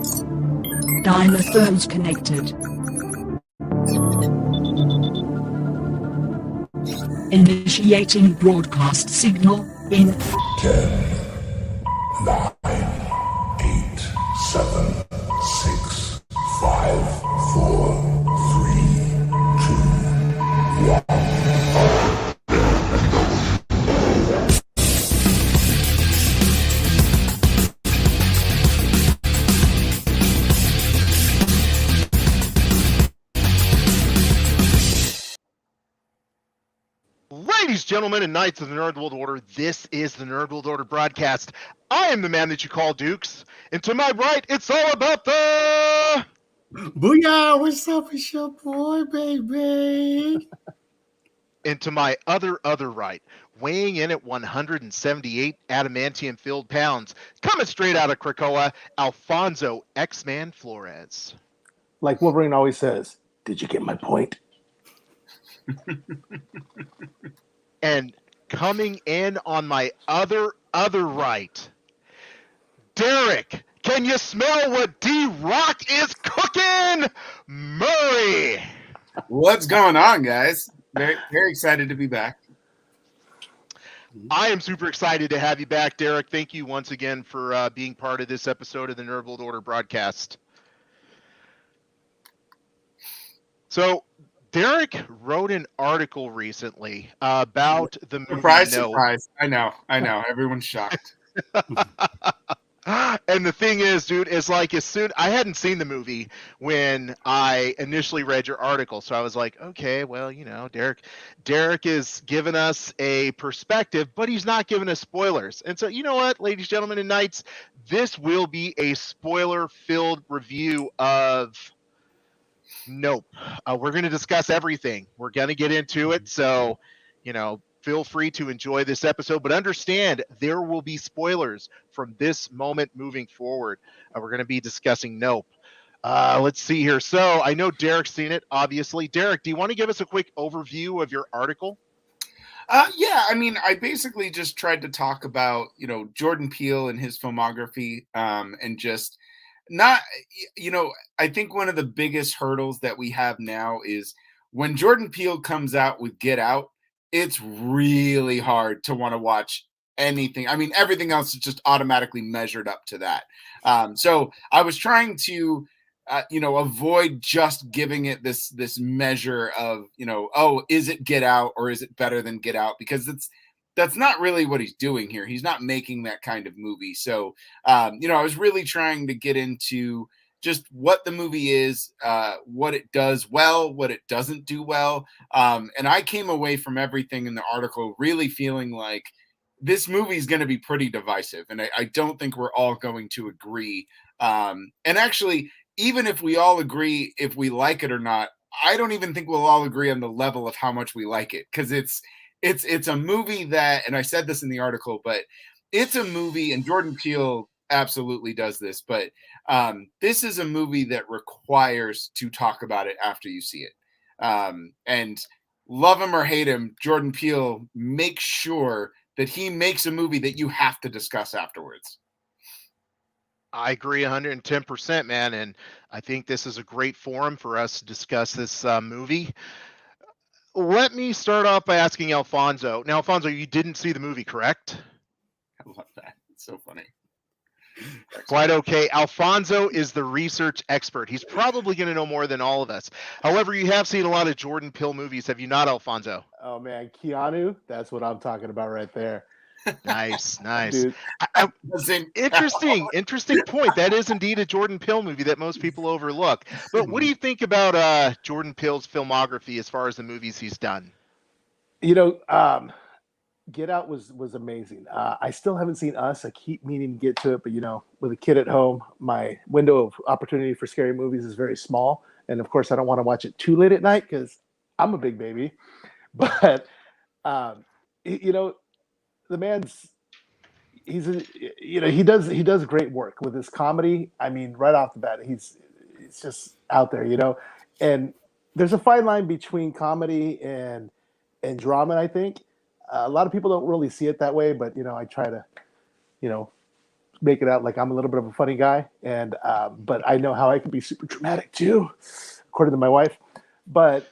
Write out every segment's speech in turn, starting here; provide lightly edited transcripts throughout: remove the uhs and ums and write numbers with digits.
Dialer phones connected. Initiating broadcast signal in 10, 9, 8, 7, 6, 5, 4, 3, 2, 1. Ladies, gentlemen, and knights of the Nerd World Order, this is the Nerd World Order broadcast. I am the man that you call Dukes, and to my right, it's all about the... Booyah! What's up? It's your boy, baby. And to my other right, weighing in at 178 adamantium-filled pounds, coming straight out of Krakoa, Alfonso X-Man Flores. Like Wolverine always says, did you get my point? And coming in on my other right, Derek, can you smell what D-Rock is cooking? Murray! What's going on, guys? Very, very excited to be back. I am super excited to have you back, Derek. Thank you once again for being part of this episode of the Nerd World Order broadcast. So, Derek wrote an article recently about the movie Surprise, Nope. surprise. I know. Everyone's shocked. And the thing is, dude, is like as soon I hadn't seen the movie when I initially read your article, so I was like, okay, well, you know, Derek is giving us a perspective, but he's not giving us spoilers. And so, you know what, ladies, gentlemen, and knights, this will be a spoiler-filled review of Nope. We're going to discuss everything. We're going to get into it, so you know. Feel free to enjoy this episode, but understand there will be spoilers from this moment moving forward. We're going to be discussing Nope. Let's see here. So I know Derek's seen it, obviously. Derek, do you want to give us a quick overview of your article? Yeah, I mean, I basically just tried to talk about, you know, Jordan Peele and his filmography, and just not, you know, I think one of the biggest hurdles that we have now is when Jordan Peele comes out with Get Out, it's really hard to want to watch anything. I mean, everything else is just automatically measured up to that. So I was trying to, you know, avoid just giving it this measure of, you know, oh, is it Get Out or is it better than Get Out? Because that's not really what he's doing here. He's not making that kind of movie. So, you know, I was really trying to get into just what the movie is, what it does well, what it doesn't do well. And I came away from everything in the article really feeling like this movie is going to be pretty divisive. And I don't think we're all going to agree. And actually, even if we all agree if we like it or not, I don't even think we'll all agree on the level of how much we like it. Because it's a movie that, and I said this in the article, but it's a movie, and Jordan Peele absolutely does this, but this is a movie that requires to talk about it after you see it. And love him or hate him, Jordan Peele makes sure that he makes a movie that you have to discuss afterwards. I agree 110%, man, and I think this is a great forum for us to discuss this movie. Let me start off by asking Alfonso. Now, Alfonso, you didn't see the movie, correct? I love that. It's so funny. Quite okay. Alfonso is the research expert. He's probably going to know more than all of us. However, you have seen a lot of Jordan Peele movies, have you not, Alfonso? Oh, man, Keanu, that's what I'm talking about right there. Nice. Dude. Interesting point. That is indeed a Jordan Peele movie that most people overlook. But what do you think about Jordan Peele's filmography as far as the movies he's done? You know, Get Out was amazing. I still haven't seen Us. I keep meaning to get to it, but you know, with a kid at home, my window of opportunity for scary movies is very small. And of course, I don't want to watch it too late at night because I'm a big baby. But you know, the man's he does great work with his comedy. I mean, right off the bat, he's just out there, you know. And there's a fine line between comedy and drama, I think. A lot of people don't really see it that way, but you know, I try to, you know, make it out like I'm a little bit of a funny guy, and but I know how I can be super dramatic too, according to my wife. But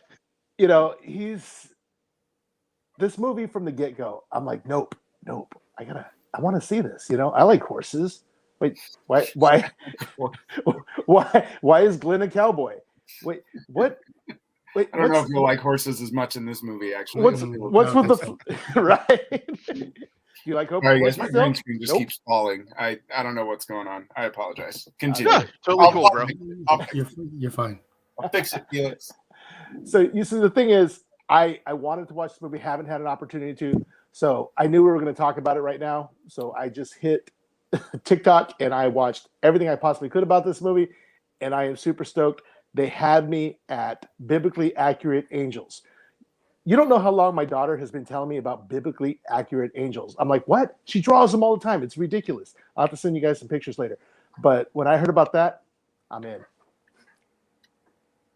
you know, this movie from the get go. I'm like, nope. I want to see this. You know, I like horses. Wait, why, why is Glenn a cowboy? Wait, what? Wait, I don't know if you'll like horses as much in this movie. Actually, what's with the right? Do you like Sorry, guys, my horses still? green screen just Nope. keeps falling. I don't know what's going on. I apologize. Continue. Yeah, totally cool, bro. You're fine. I'll fix it, Felix. So you see, the thing is, I wanted to watch this movie, haven't had an opportunity to. So I knew we were going to talk about it right now. So I just hit TikTok and I watched everything I possibly could about this movie, and I am super stoked. They had me at biblically accurate angels. You don't know how long my daughter has been telling me about biblically accurate angels. I'm like, what? She draws them all the time. It's ridiculous. I'll have to send you guys some pictures later. But when I heard about that, I'm in.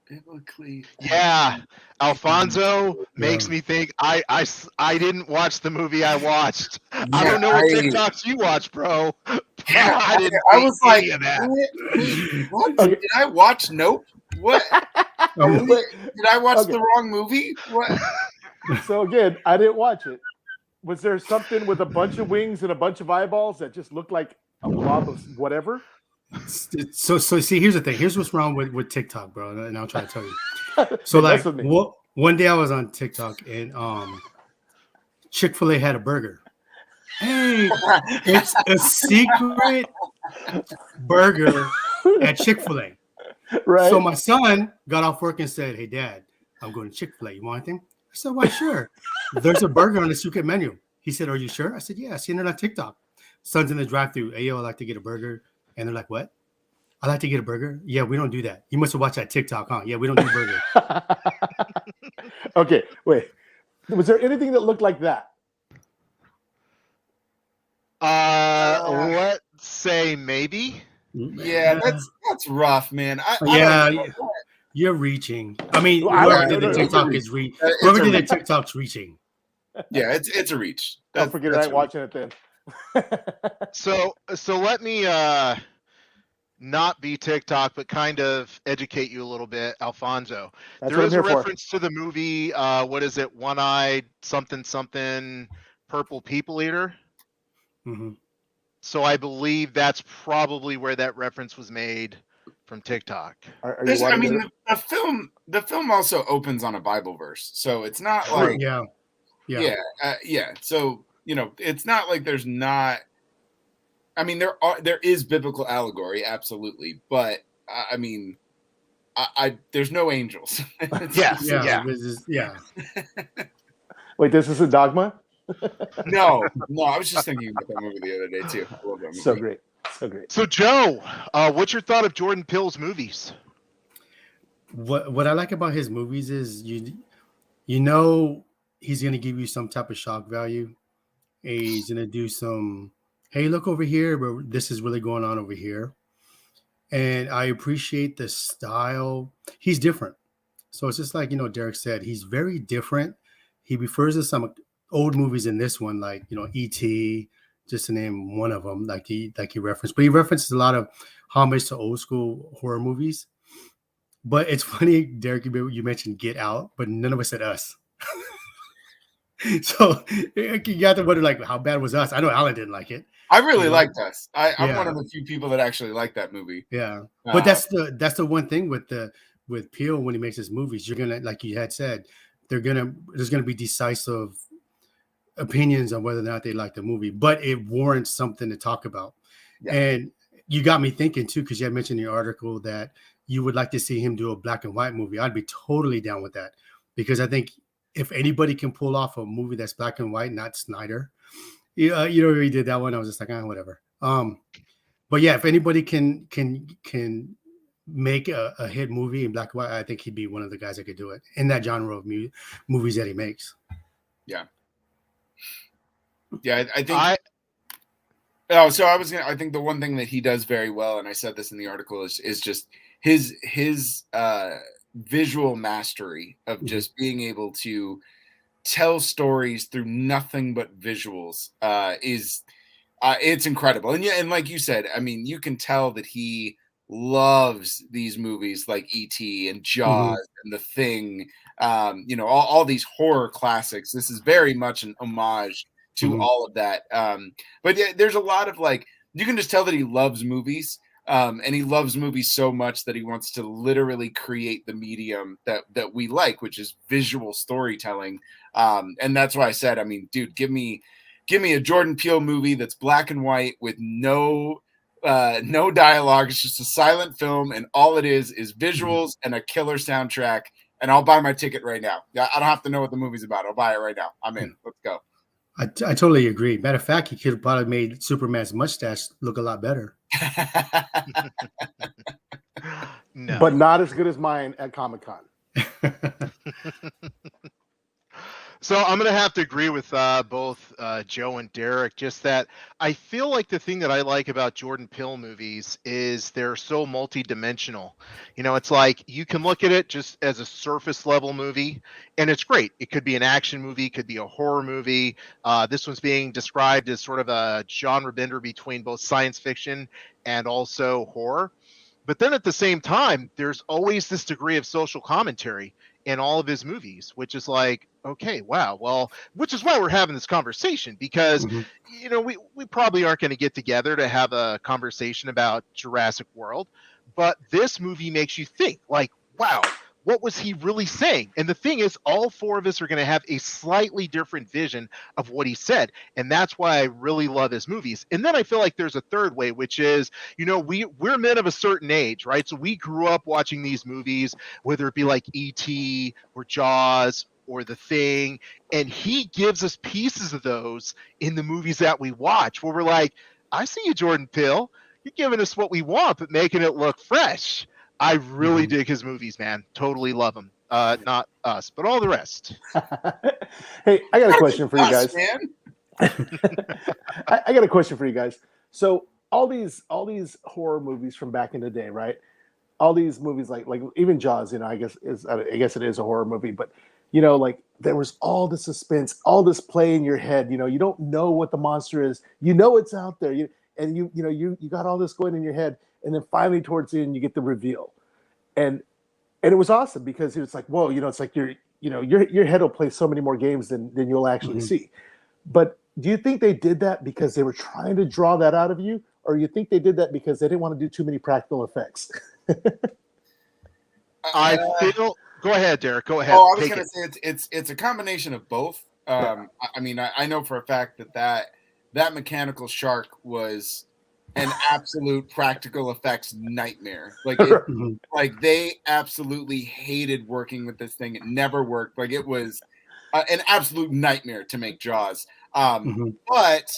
Biblically. Yeah, Alfonso makes me think I didn't watch the movie I watched. I don't know what TikToks you watch, bro. Yeah, I didn't. I was see like, any of that. what? Okay. Did I watch Nope? What? Did I watch Okay. the wrong movie? What? So again, I didn't watch it. Was there something with a bunch of wings and a bunch of eyeballs that just looked like a blob of whatever? So see, here's the thing. Here's what's wrong with TikTok, bro. And I'll try to tell you. So That's like, with me. one day I was on TikTok and ChickfilA had a burger. Hey, it's a secret burger at ChickfilA. Right. So my son got off work and said, "Hey, Dad, I'm going to ChickfilA. You want anything?" I said, "Why, sure. There's a burger on the secret menu." He said, "Are you sure?" I said, "Yeah, I seen it on TikTok." Son's in the drive-thru. "Hey, yo, I'd like to get a burger." And they're like, "What? I like to get a burger." "Yeah, we don't do that." "You must have watched that TikTok, huh?" "Yeah, we don't do burger." Okay, wait. Was there anything that looked like that? Let's say maybe. Yeah, that's rough, man. Yeah, you're reaching. I mean, Well, whoever did the no, TikTok it's is it's whoever a did the reach. TikTok's reaching. Yeah, it's a reach. Don't forget I ain't watching it then. So let me not be TikTok, but kind of educate you a little bit, Alfonso. That's There what I'm is a here for. reference to the movie. What is it? One-eyed something purple people eater. Mm-hmm. So I believe that's probably where that reference was made from TikTok. Are you I watching mean, it? the film also opens on a Bible verse, so it's not like Yeah. So it's not like there's not. I mean, there is biblical allegory, absolutely, but I mean, there's no angels. Yeah. Wait, this is a Dogma? No, I was just thinking about that movie the other day too. I love that movie. So great. So Joe, what's your thought of Jordan Peele's movies? What I like about his movies is you know he's gonna give you some type of shock value. He's gonna do some, hey, look over here, but this is really going on over here. And I appreciate the style. He's different. So it's just like, Derek said, he's very different. He refers to some old movies in this one, like, E.T., just to name one of them, like he referenced. But he references a lot of homage to old school horror movies. But it's funny, Derek, you mentioned Get Out, but none of us said Us. So you got to wonder, like, how bad was Us? I know Alan didn't like it. I really liked Us. I'm one of the few people that actually like that movie. Yeah, but that's the one thing with Peele when he makes his movies. You're gonna, like you had said, there's gonna be decisive opinions on whether or not they like the movie, but it warrants something to talk about. Yeah. And you got me thinking too, because you had mentioned in your article that you would like to see him do a black and white movie. I'd be totally down with that, because I think if anybody can pull off a movie that's black and white, not Snyder, he did that one. I was just like, whatever. But yeah, if anybody can make a hit movie in black and white, I think he'd be one of the guys that could do it in that genre of movies that he makes. Yeah. Yeah, I think. I think the one thing that he does very well, and I said this in the article, is just his visual mastery of just being able to tell stories through nothing but visuals is It's incredible, and yeah, and like you said, I mean, you can tell that he loves these movies like E.T. and Mhm. Jaws and The Thing. All these horror classics. This is very much an homage to Mhm. all of that. But yeah, there's a lot of like you can just tell that he loves movies. And he loves movies so much that he wants to literally create the medium that we like, which is visual storytelling. And that's why I said, I mean, dude, give me a Jordan Peele movie that's black and white with no dialogue. It's just a silent film, and all it is Mhm. visuals and a killer soundtrack. And I'll buy my ticket right now. I don't have to know what the movie's about. I'll buy it right now. I'm in. Let's go. I totally agree. Matter of fact, he could have probably made Superman's mustache look a lot better. No. But not as good as mine at Comic-Con. So I'm going to have to agree with both Joe and Derek. Just that I feel like the thing that I like about Jordan Peele movies is they're so multi-dimensional. You know, it's like you can look at it just as a surface level movie, and it's great. It could be an action movie, it could be a horror movie. This one's being described as sort of a genre bender between both science fiction and also horror. But then at the same time, there's always this degree of social commentary in all of his movies, which is like, okay, wow, well, which is why we're having this conversation because, Mhm. we probably aren't going to get together to have a conversation about Jurassic World, but this movie makes you think, like, wow, what was he really saying? And the thing is, all four of us are going to have a slightly different vision of what he said. And that's why I really love his movies. And then I feel like there's a third way, which is, we're men of a certain age, right? So we grew up watching these movies, whether it be like E.T. or Jaws or The Thing, and he gives us pieces of those in the movies that we watch, where we're like, I see you, Jordan Peele. You're giving us what we want, but making it look fresh. I really Mhm. dig his movies, man. Totally love them. Not us, but all the rest. Hey, I got a question for you Us, guys. man. I got a question for you guys. So all these horror movies from back in the day, right? All these movies like even Jaws, I guess it is a horror movie, but like there was all the suspense, all this play in your head. You don't know what the monster is. You know it's out there. You got all this going in your head, and then finally towards the end you get the reveal, and and it was awesome because it was like, whoa, it's like your head will play so many more games than you'll actually Mhm. see. But do you think they did that because they were trying to draw that out of you, or you think they did that because they didn't want to do too many practical effects? I Uh, feel. Go ahead, Derek. Go ahead. I was Take gonna it. say it's a combination of both. Yeah. I mean, I know for a fact that mechanical shark was an absolute practical effects nightmare. Mhm. Like they absolutely hated working with this thing. It never worked. Like it was an absolute nightmare to make Jaws. Mhm. But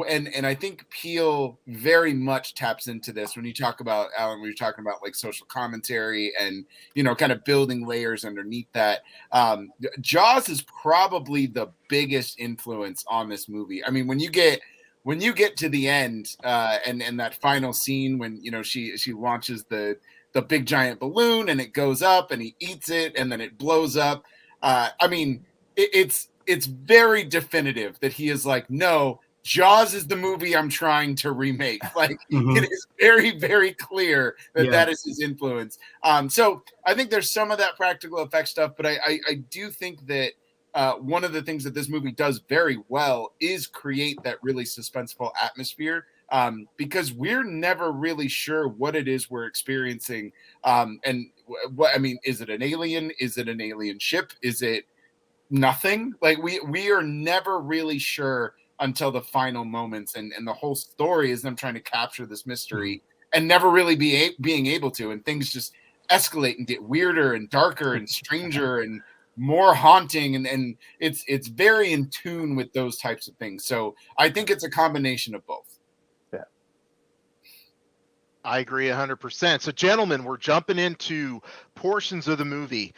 and I think Peel very much taps into this when you talk about Alan, when you're talking about like social commentary and kind of building layers underneath that. Jaws is probably the biggest influence on this movie. I mean, when you get to the end and that final scene when she launches the big giant balloon and it goes up and he eats it and then it blows up. I mean, it's very definitive that he is like, no, Jaws is the movie I'm trying to remake. Like it Mhm. is very, very clear that Yeah. that is his influence. So I think there's some of that practical effect stuff, but I do think that one of the things that this movie does very well is create that really suspenseful atmosphere. Because we're never really sure what it is we're experiencing. And what I mean, is it an alien? Is it an alien ship? Is it nothing? Like we are never really sure until the final moments, and the whole story is them trying to capture this Mhm. mystery and never really being able to, and things just escalate and get weirder and darker and stranger and more haunting, and it's very in tune with those types of things. So I think it's a combination of both. Yeah. I agree 100%. So, gentlemen, we're jumping into portions of the movie.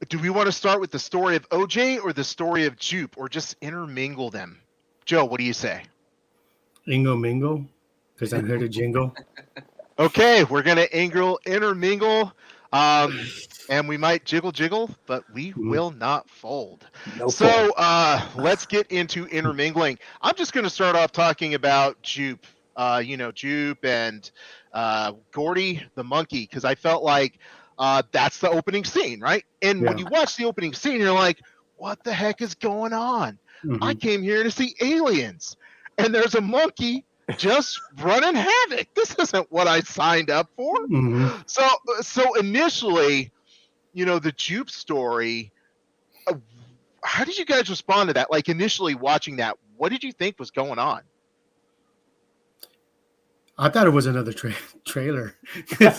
Do we want to start with the story of OJ or the story of Jupe, or just intermingle them? Joe, what do you say? Ingo Mingo, because I'm here to jingle. Okay, we're gonna intermingle. And we might jiggle, but we Mhm. will not fold. No So fold. let's get into intermingling. I'm just going to start off talking about Jupe. Jupe and Gordy the monkey, because I felt like that's the opening scene, right? And when Yeah. you watch the opening scene, you're like, what the heck is going on? I Mhm. came here to see aliens, and there's a monkey just running havoc. This isn't what I signed up for. Mhm. So initially, the Jupe story, uh, how did you guys respond to that? Like initially watching that, what did you think was going on? I thought it was another trailer. I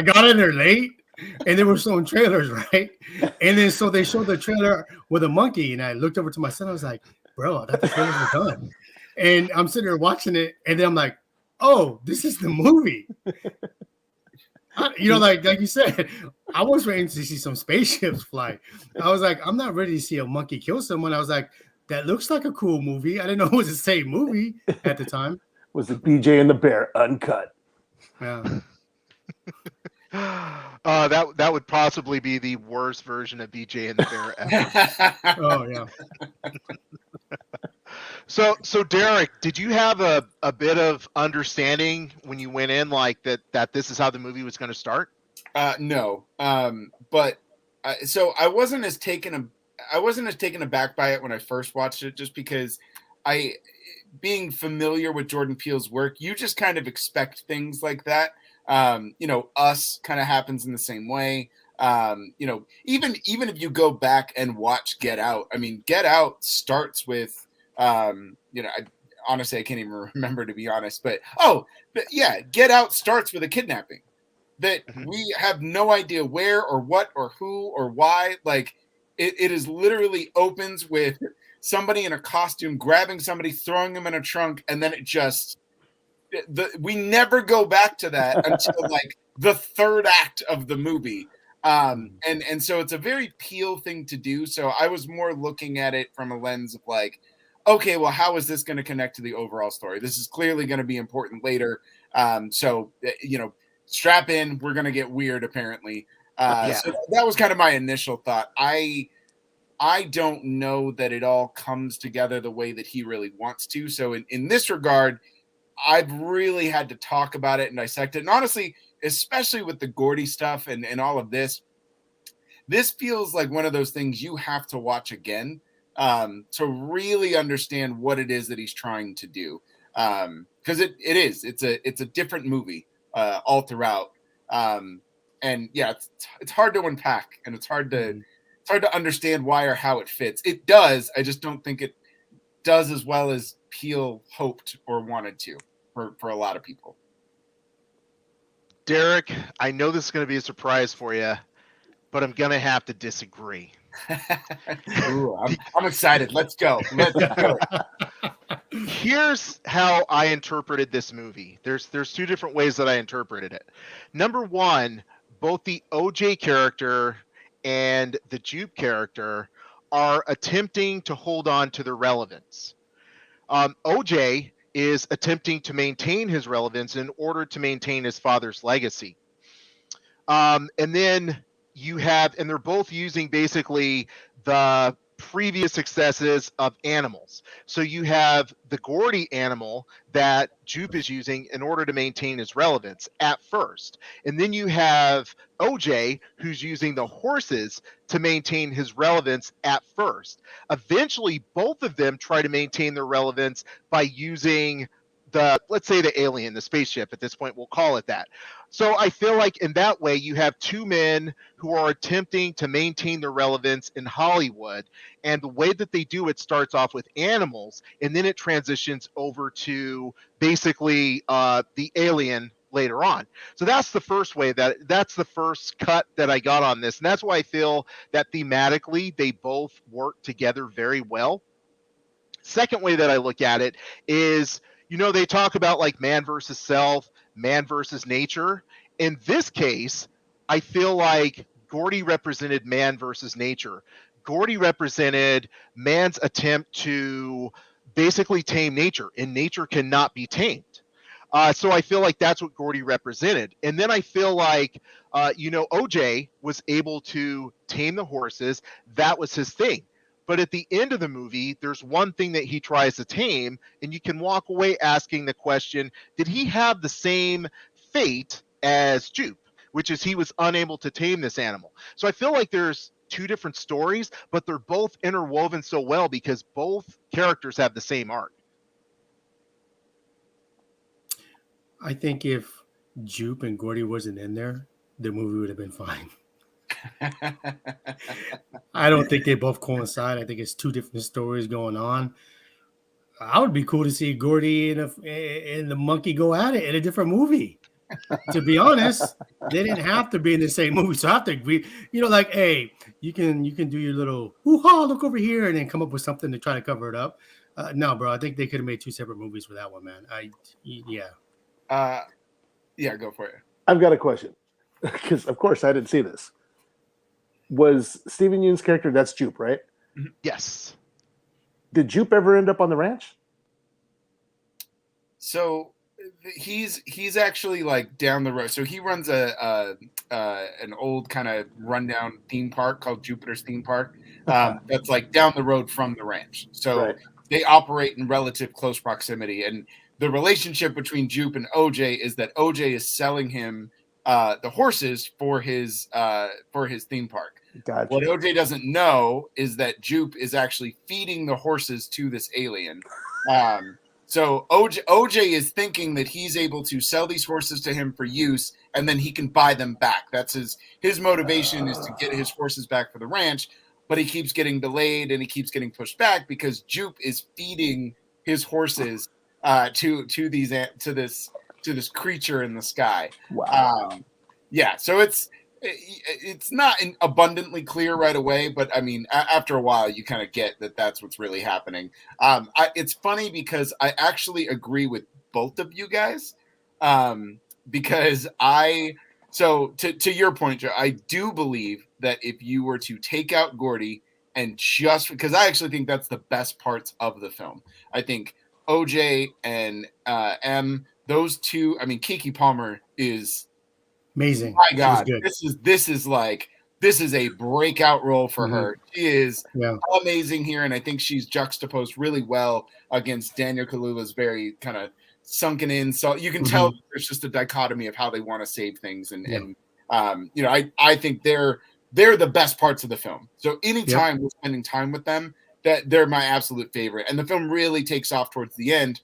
got in there late, and they were showing trailers, right? And then so they showed the trailer with a monkey, and I looked over to my son. I was like, "Bro, I thought the trailers were done." And I'm sitting there watching it, and then I'm like, "Oh, this is the movie." Like you said, I was waiting to see some spaceships fly. I was like, I'm not ready to see a monkey kill someone. I was like, that looks like a cool movie. I didn't know it was the same movie at the time. Was it BJ and the Bear uncut? Yeah. That would possibly be the worst version of BJ and the Bear ever. Oh yeah. So Derek, did you have a bit of understanding when you went in, like that this is how the movie was going to start? No, but so I wasn't as taken aback by it when I first watched it, just because being familiar with Jordan Peele's work, you just kind of expect things like that. Us kind of happens in the same way. Even if you go back and watch Get Out, I mean, Get Out starts with, honestly, I can't even remember, to be honest, but yeah, Get Out starts with a kidnapping that we have no idea where or what or who or why. Like it is literally opens with somebody in a costume grabbing somebody, throwing them in a trunk, and then it just we never go back to that until like the third act of the movie. And so it's a very Peele thing to do. So I was more looking at it from a lens of like, okay, well, how is this going to connect to the overall story? This is clearly going to be important later. So strap in, we're going to get weird apparently. So that was kind of my initial thought. I don't know that it all comes together the way that he really wants to. So in this regard, I've really had to talk about it and dissect it. And honestly, especially with the Gordy stuff and all of this feels like one of those things you have to watch again to really understand what it is that he's trying to do. Because it's a different movie all throughout. And yeah, it's hard to unpack, and it's hard to understand why or how it fits. It does. I just don't think it does as well as Peele hoped or wanted to for a lot of people. Derek, I know this is going to be a surprise for you, but I'm going to have to disagree. Ooh, I'm excited. Let's go. Here's how I interpreted this movie. There's two different ways that I interpreted it. Number one, both the OJ character and the Jupe character are attempting to hold on to their relevance. OJ is attempting to maintain his relevance in order to maintain his father's legacy. And then and they're both using basically the previous successes of animals. So you have the Gordy animal that Jupe is using in order to maintain his relevance at first. And then you have OJ who's using the horses to maintain his relevance at first. Eventually, both of them try to maintain their relevance by using let's say the alien, the spaceship at this point, we'll call it that. So I feel like in that way, you have two men who are attempting to maintain their relevance in Hollywood. And the way that they do it starts off with animals, and then it transitions over to basically the alien later on. So that's the first way, that's the first cut that I got on this. And that's why I feel that thematically, they both work together very well. Second way that I look at it is, they talk about like man versus self, man versus nature. In this case, I feel like Gordy represented man versus nature. Gordy represented man's attempt to basically tame nature, and nature cannot be tamed. So I feel like that's what Gordy represented. And then I feel like, OJ was able to tame the horses. That was his thing. But at the end of the movie, there's one thing that he tries to tame, and you can walk away asking the question, did he have the same fate as Jupe, which is he was unable to tame this animal? So I feel like there's two different stories, but they're both interwoven so well because both characters have the same arc. I think if Jupe and Gordy wasn't in there, the movie would have been fine. I don't think they both coincide. I think it's two different stories going on. I would be cool to see Gordy and the monkey go at it in a different movie. To be honest, they didn't have to be in the same movie. So I have to agree, like, hey, you can do your little hoo-ha, look over here, and then come up with something to try to cover it up. No, bro, I think they could have made two separate movies for that one, man. Yeah, go for it. I've got a question because, of course, I didn't see this. Was Stephen Yeun's character, that's Jupe, right? Yes. Did Jupe ever end up on the ranch? So he's actually like down the road. So he runs an old kind of rundown theme park called Jupiter's Theme Park. That's like down the road from the ranch. So they operate in relative close proximity. And the relationship between Jupe and OJ is that OJ is selling him the horses for his theme park. Gotcha. What OJ doesn't know is that Jupe is actually feeding the horses to this alien. So OJ is thinking that he's able to sell these horses to him for use, and then he can buy them back. That's his motivation is to get his horses back for the ranch, but he keeps getting delayed and he keeps getting pushed back because Jupe is feeding his horses to this creature in the sky. Wow. So it's not abundantly clear right away, but I mean, after a while, you kind of get that that's what's really happening. It's funny because I actually agree with both of you guys, because to your point, Joe, I do believe that if you were to take out Gordy and just because I actually think that's the best parts of the film. I think OJ and M, those two. I mean, Keke Palmer is. Amazing. My God, this is a breakout role for her. She is amazing here, and I think she's juxtaposed really well against Daniel Kaluuya's very kind of sunken in. So you can tell there's just a dichotomy of how they want to save things, and I think they're the best parts of the film. So anytime we're spending time with them, that they're my absolute favorite, and the film really takes off towards the end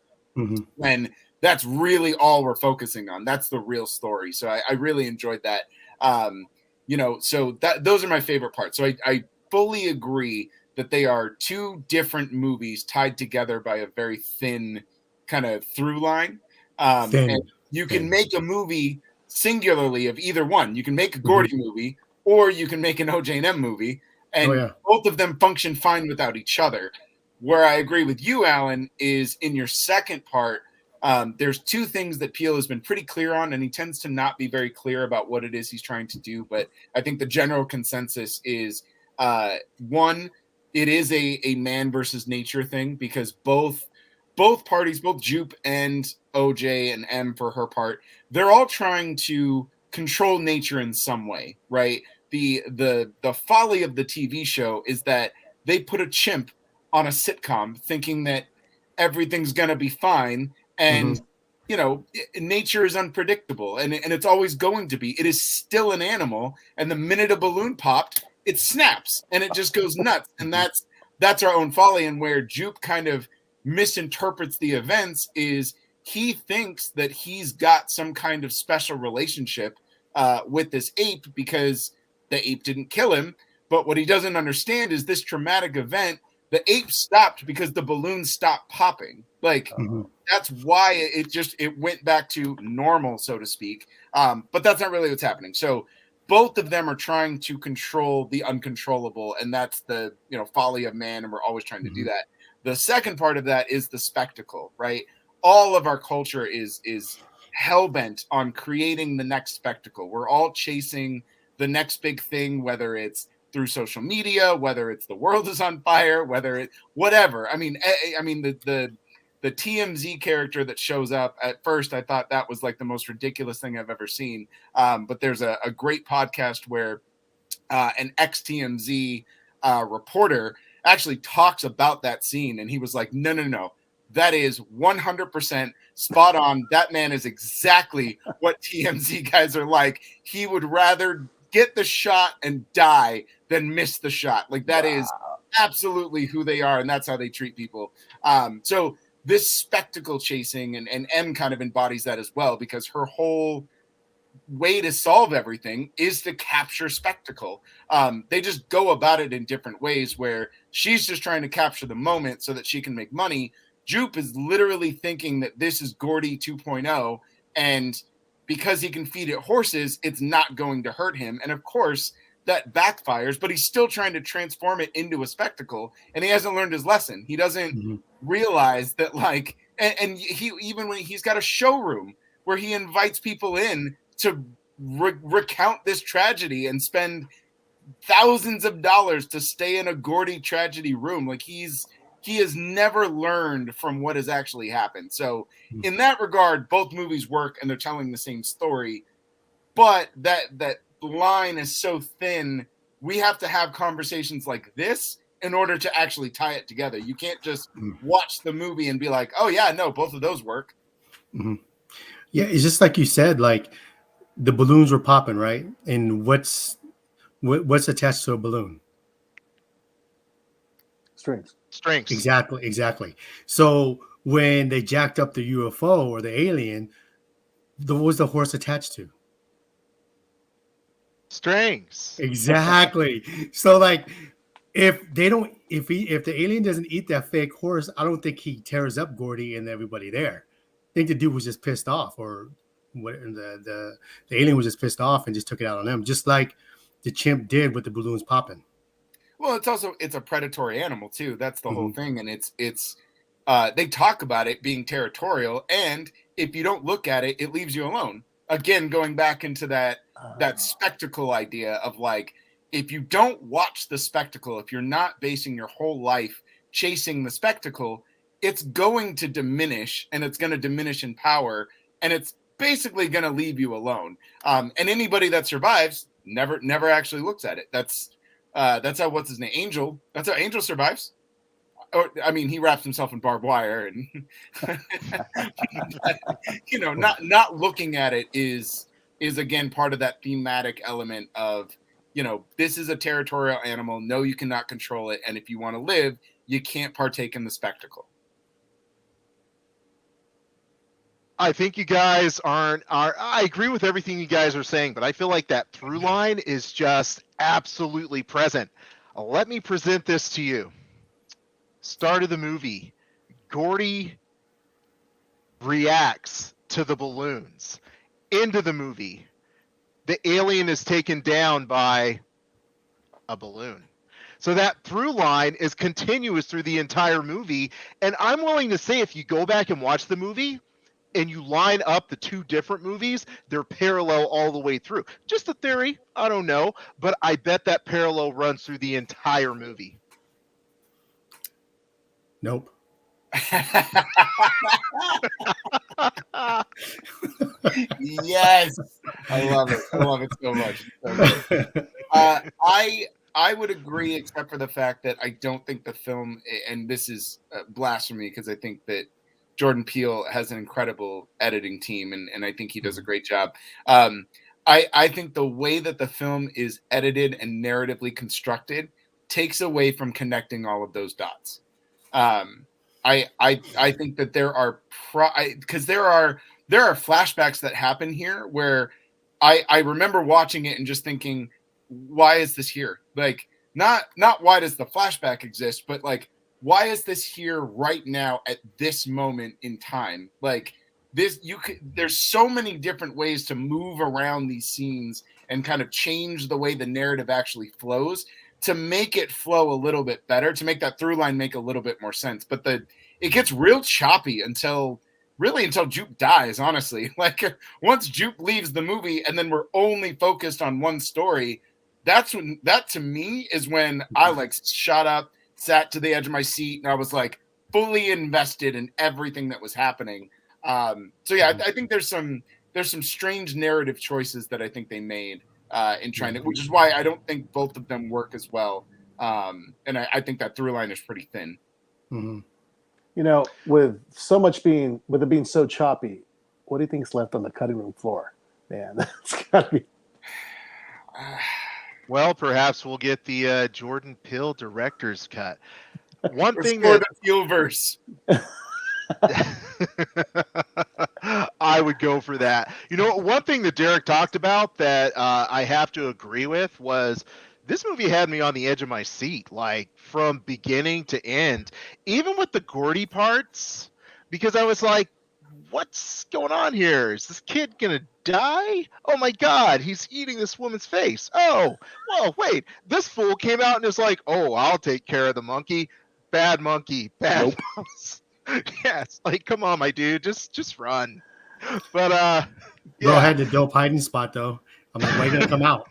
when. That's really all we're focusing on. That's the real story. So I really enjoyed that. So those are my favorite parts. So I fully agree that they are two different movies tied together by a very thin kind of through line. And you can make a movie singularly of either one. You can make a Gordy movie or you can make an OJ and M movie. And both of them function fine without each other. Where I agree with you, Alan, is in your second part, there's two things that Peele has been pretty clear on, and he tends to not be very clear about what it is he's trying to do. But I think the general consensus is, one, it is a man versus nature thing because both parties, both Jupe and OJ and M for her part, they're all trying to control nature in some way, right? The folly of the TV show is that they put a chimp on a sitcom thinking that everything's going to be fine. And, nature is unpredictable and it's always going to be. It is still an animal. And the minute a balloon popped, it snaps and it just goes nuts. And that's our own folly. And where Jupe kind of misinterprets the events is he thinks that he's got some kind of special relationship with this ape because the ape didn't kill him. But what he doesn't understand is this traumatic event, the ape stopped because the balloon stopped popping. That's why it went back to normal, so to speak. But that's not really what's happening. So both of them are trying to control the uncontrollable, and that's the folly of man, and we're always trying to do that. The second part of that is the spectacle, right? All of our culture is hell-bent on creating the next spectacle. We're all chasing the next big thing, whether it's through social media, whether it's the world is on fire, whether it whatever. I mean the the TMZ character that shows up, at first I thought that was like the most ridiculous thing I've ever seen. But there's a great podcast where an ex-TMZ reporter actually talks about that scene, and he was like, no, that is 100% spot on. That man is exactly what TMZ guys are like. He would rather get the shot and die than miss the shot. Like, that is absolutely who they are, and that's how they treat people. So this spectacle chasing, and M kind of embodies that as well, because her whole way to solve everything is to capture spectacle. They just go about it in different ways, where she's just trying to capture the moment so that she can make money. Jupe is literally thinking that this is Gordy 2.0, and because he can feed it horses, it's not going to hurt him. And of course, that backfires, but he's still trying to transform it into a spectacle, and he hasn't learned his lesson. He doesn't realize that, like, and he, even when he's got a showroom where he invites people in to recount this tragedy and spend thousands of dollars to stay in a Gordy tragedy room. Like, he has never learned from what has actually happened. So in that regard, both movies work, and they're telling the same story, but that line is so thin. We have to have conversations like this in order to actually tie it together. You can't just watch the movie and be like, oh yeah, no, both of those work. Yeah, it's just like you said, like the balloons were popping, right? And what's attached to a balloon? Strings. Exactly. So when they jacked up the UFO or the alien, what was the horse attached to? Strings. Exactly. So, like, if the alien doesn't eat that fake horse, I don't think he tears up Gordy and everybody there. I think the dude was just pissed off, or what? The alien was just pissed off and just took it out on them, just like the chimp did with the balloons popping. Well, it's a predatory animal too. That's the whole thing, and it's they talk about it being territorial, and if you don't look at it, it leaves you alone. Again, going back into that spectacle idea of, like, if you don't watch the spectacle, if you're not basing your whole life chasing the spectacle, it's going to diminish, and it's going to diminish in power, and it's basically going to leave you alone. And anybody that survives never actually looks at it. That's how, what's his name, Angel. That's how Angel survives. Or, I mean, he wraps himself in barbed wire, and not looking at it is again part of that thematic element of, this is a territorial animal. No, you cannot control it, and if you want to live, you can't partake in the spectacle. I think you guys I agree with everything you guys are saying, but I feel like that through line is just absolutely present. Let me present this to you. Start of the movie, Gordy reacts to the balloons. Into the movie, the alien is taken down by a balloon. So that through line is continuous through the entire movie. And I'm willing to say, if you go back and watch the movie and you line up the two different movies, they're parallel all the way through. Just a theory, I don't know, but I bet that parallel runs through the entire movie. Nope. Yes, I love it so much. I would agree, except for the fact that I don't think the film, and this is blasphemy, because I think that Jordan Peele has an incredible editing team, and I think he does a great job. I think the way that the film is edited and narratively constructed takes away from connecting all of those dots. I think that there are because there are flashbacks that happen here where I remember watching it and just thinking, why is this here? Like, not why does the flashback exist, but like, why is this here right now at this moment in time? Like, this, there's so many different ways to move around these scenes and kind of change the way the narrative actually flows to make it flow a little bit better, to make that through line make a little bit more sense. But it gets real choppy until Jupe dies, honestly. Like, once Jupe leaves the movie and then we're only focused on one story, that to me is when I like shot up, sat to the edge of my seat, and I was like, fully invested in everything that was happening. So yeah, I think there's some strange narrative choices that I think they made in trying to, which is why I don't think both of them work as well. And I think that through line is pretty thin. Mm-hmm. You know, with it being so choppy, what do you think's left on the cutting room floor? Man, that's gotta be. Well, perhaps we'll get the Jordan Peele director's cut. One thing Restore that the Peeleverse. I would go for that. You know, one thing that Derek talked about that I have to agree with was this movie had me on the edge of my seat, like from beginning to end, even with the Gordy parts, because I was like, what's going on here? Is this kid gonna die? Oh my god, he's eating this woman's face. Oh, well, wait, this fool came out and is like, oh, I'll take care of the monkey. Bad monkey, bad Nope. mouse. Yes, like come on, my dude, just run. But Bro yeah. had the dope hiding spot though. I'm like, why are you gonna come out?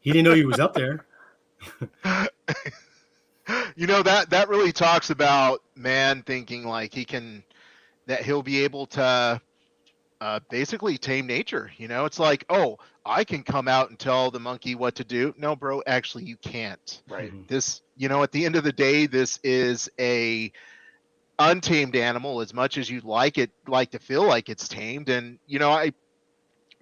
He didn't know he was up there. You know, that really talks about man thinking like that he'll be able to basically tame nature. You know, it's like, oh, I can come out and tell the monkey what to do. No, bro, actually you can't. Right. This, you know, at the end of the day, this is a untamed animal as much as you'd like to feel like it's tamed. And, you know,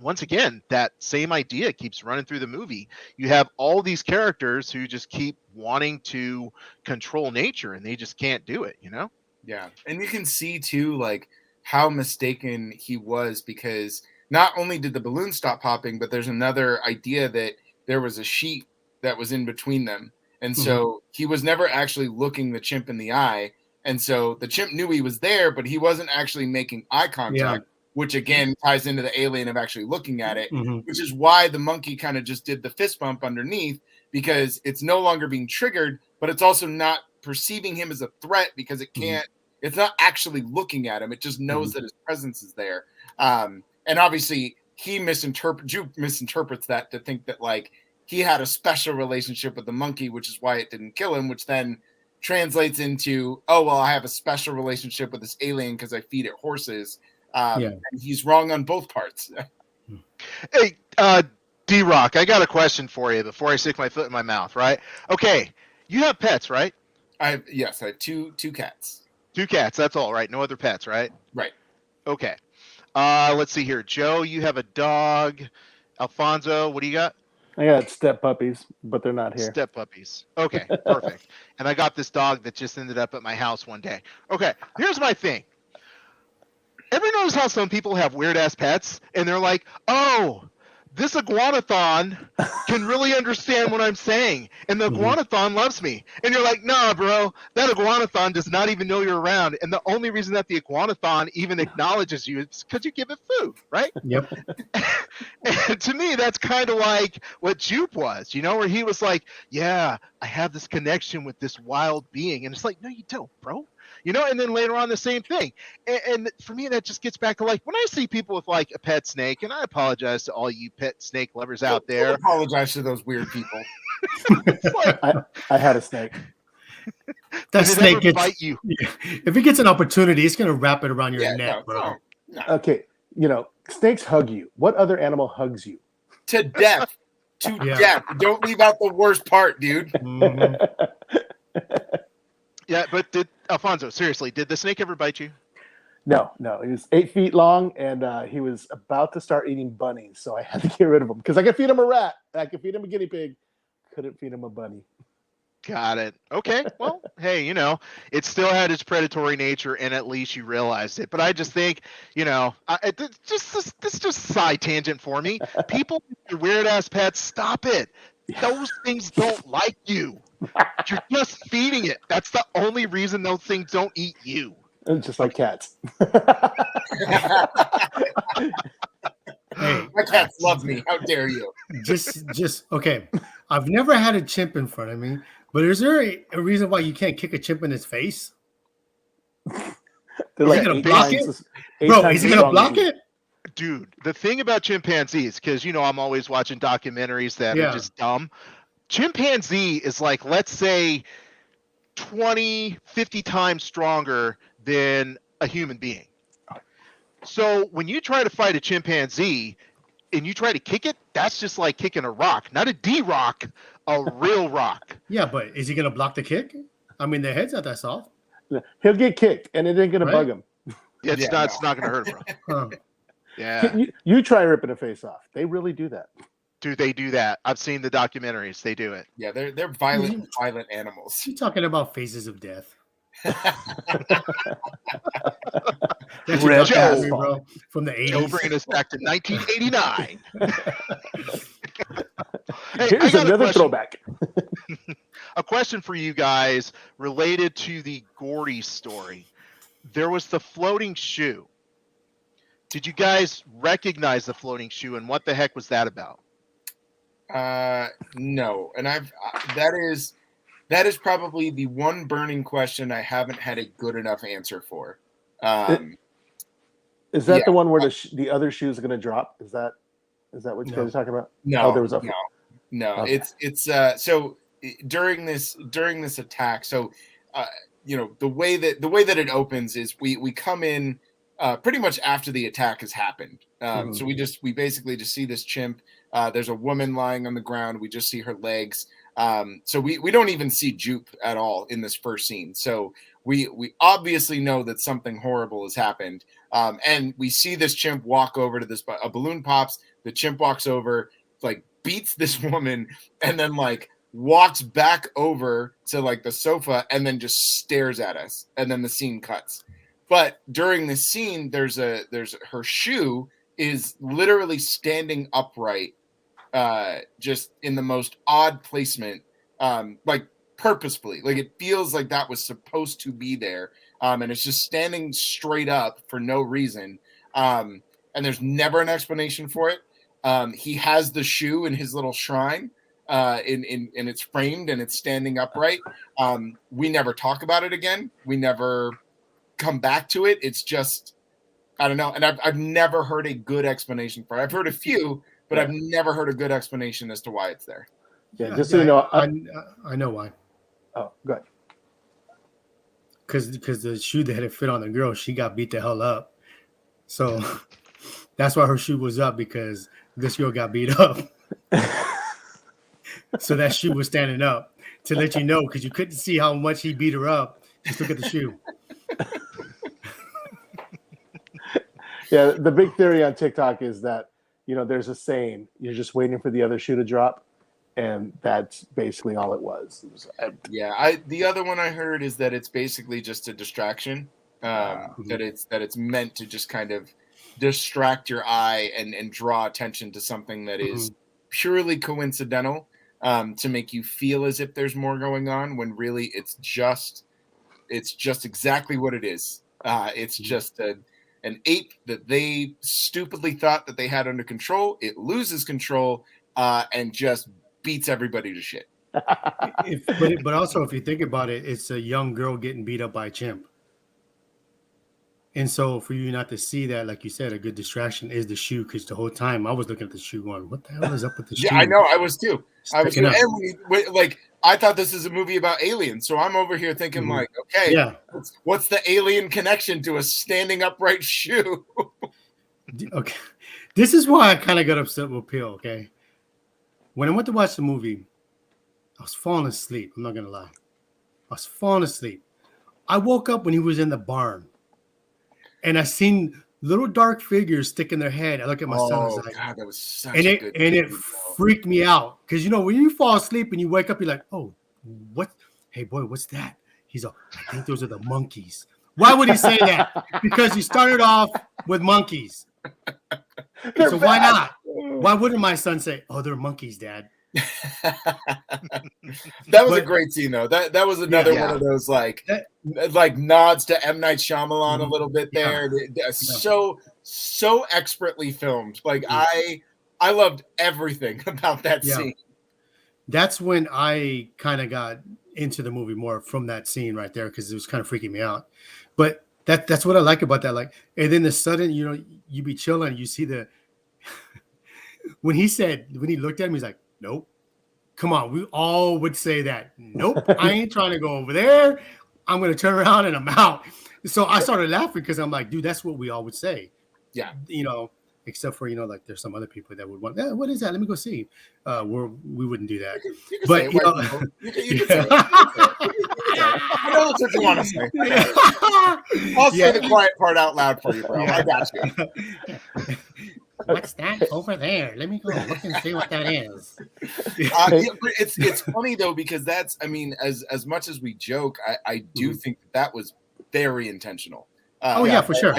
once again, that same idea keeps running through the movie. You have all these characters who just keep wanting to control nature and they just can't do it, you know? Yeah. And you can see too, like, how mistaken he was, because not only did the balloon stop popping, but there's another idea that there was a sheet that was in between them. And so he was never actually looking the chimp in the eye. And so the chimp knew he was there, but he wasn't actually making eye contact, which again ties into the alien of actually looking at it, which is why the monkey kind of just did the fist bump underneath, because it's no longer being triggered, but it's also not perceiving him as a threat because it can't, it's not actually looking at him. It just knows that his presence is there. And obviously he misinterprets that to think that like he had a special relationship with the monkey, which is why it didn't kill him, which then translates into, oh, well, I have a special relationship with this alien because I feed it horses. And he's wrong on both parts. Hey, D-Rock, I got a question for you before I stick my foot in my mouth, right? Okay, you have pets, right? I have two cats. 2 cats, that's all, right? No other pets, right? Right. Okay. Let's see here. Joe, you have a dog. Alfonso, what do you got? I got step puppies, but they're not here. Step puppies. Okay, perfect. And I got this dog that just ended up at my house one day. Okay, here's my thing. Ever notice how some people have weird ass pets and they're like, oh, this iguanathon can really understand what I'm saying, and the iguanathon loves me. And you're like, nah, bro, that iguanathon does not even know you're around. And the only reason that the iguanathon even acknowledges you is because you give it food, right? Yep. And to me, that's kind of like what Jupe was, you know, where he was like, yeah, I have this connection with this wild being. And it's like, no, you don't, bro. You know, and then later on the same thing. And for me, that just gets back to like when I see people with like a pet snake, and I apologize to all you pet snake lovers out there. I apologize to those weird people. Like, I had a snake. That snake gets bite you. If it gets an opportunity, it's gonna wrap it around your neck, bro. No. Okay, you know, snakes hug you. What other animal hugs you? To death. To death. Don't leave out the worst part, dude. Yeah, but Alfonso, seriously, did the snake ever bite you? No. He was 8 feet long, and he was about to start eating bunnies, so I had to get rid of him because I could feed him a rat, I could feed him a guinea pig, couldn't feed him a bunny. Got it. Okay. Well, hey, you know, it still had its predatory nature, and at least you realized it. But I just think, you know, this is just side tangent for me. People with your weird ass pets, stop it. Those things don't like you. You're just feeding it. That's the only reason those things don't eat you. It's just like cats. Hey, my cats love me. How dare you? Just okay. I've never had a chimp in front of me, but is there a reason why you can't kick a chimp in his face? They're like gonna block it? eight Bro, times is he as gonna long block as you. it? Dude, the thing about chimpanzees, because, you know, I'm always watching documentaries that are just dumb. Chimpanzee is like, let's say, 20, 50 times stronger than a human being. So when you try to fight a chimpanzee and you try to kick it, that's just like kicking a rock, not a D-rock, a real rock. Yeah, but is he gonna block the kick? I mean, their head's not that soft. He'll get kicked, and it ain't gonna Right. bug him. It's not going to hurt him, bro. Huh. Yeah. You try ripping a face off. They really do that. Dude, they do that. I've seen the documentaries. They do it. Yeah, they're violent animals. You talking about faces of death? That's Red your documentary, asphalt. bro, from the Joe 80s. bringing us back to 1989. Hey, I Here's got another throwback. a question for you guys related to the Gordy story. There was the floating shoe. Did you guys recognize the floating shoe, and what the heck was that about? No, and that is probably the one burning question I haven't had a good enough answer for. Is that yeah. the one where the other shoe is going to drop? Is that what you No. guys are talking about? No, Oh, there was a no. Okay. It's so during this attack. So the way that it opens is we come in pretty much after the attack has happened. So we basically just see this chimp. There's a woman lying on the ground. We just see her legs. So we don't even see Jupe at all in this first scene. So we obviously know that something horrible has happened. And we see this chimp walk over to a balloon pops. The chimp walks over, like beats this woman, and then like walks back over to like the sofa and then just stares at us. And then the scene cuts. But during the scene, there's her shoe is literally standing upright, just in the most odd placement, like purposefully. Like it feels like that was supposed to be there, and it's just standing straight up for no reason. And there's never an explanation for it. He has the shoe in his little shrine, and it's framed and it's standing upright. We never talk about it again. We never come back to it. It's just, I don't know. And I've never heard a good explanation for it. I've heard a few, but I've never heard a good explanation as to why it's there. Yeah, just so you know, I know why. Oh, go ahead. Because the shoe that had fit on the girl, she got beat the hell up. So that's why her shoe was up, because this girl got beat up. So that shoe was standing up to let you know, because you couldn't see how much he beat her up. Just look at the shoe. Yeah, the big theory on TikTok is that, there's a saying, you're just waiting for the other shoe to drop, and that's basically all it was. The other one I heard is that it's basically just a distraction, that it's meant to just kind of distract your eye and draw attention to something that is purely coincidental, to make you feel as if there's more going on, when really it's just exactly what it is. It's just an ape that they stupidly thought that they had under control. It loses control, and just beats everybody to shit. But also, if you think about it, it's a young girl getting beat up by a chimp. And so for you not to see that, like you said, a good distraction is the shoe, because the whole time I was looking at the shoe going, what the hell is up with the shoe? Yeah, I know. I was too. Sticking up. And I thought this is a movie about aliens. So I'm over here thinking like, okay, yeah, what's the alien connection to a standing upright shoe? okay. This is why I kind of got upset with Peele, okay? When I went to watch the movie, I was falling asleep. I'm not going to lie. I was falling asleep. I woke up when he was in the barn, and I seen little dark figures sticking their head. I look at my son. I was like, God, that was such and a it good and it movie, freaked me out, because when you fall asleep and you wake up, you're like, oh, what? Hey boy, what's that? He's like, I think those are the monkeys. Why would he say that? Because he started off with monkeys. So why not? Why wouldn't my son say, oh, they're monkeys, Dad? That was a great scene, though. That was another one of those like nods to M. Night Shyamalan a little bit there. So expertly filmed. Like I loved everything about that scene. That's when I kind of got into the movie more, from that scene right there, because it was kind of freaking me out. But that's what I like about that. Like, and then the sudden, you be chilling, you see when he looked at him, he's like, nope. Come on, we all would say that. Nope, I ain't trying to go over there. I'm gonna turn around and I'm out. So I started laughing because I'm like, dude, that's what we all would say. Yeah. Except for like there's some other people that would want. What is that? Let me go see. We wouldn't do that. You can But say it, white people. You can say it. You can say it. I know that's what you want to say. I'll say the quiet part out loud for you, bro. I got you. What's that over there? Let me go look and see what that is. It's funny though, because that's, I mean, as much as we joke, I do think that was very intentional. For sure.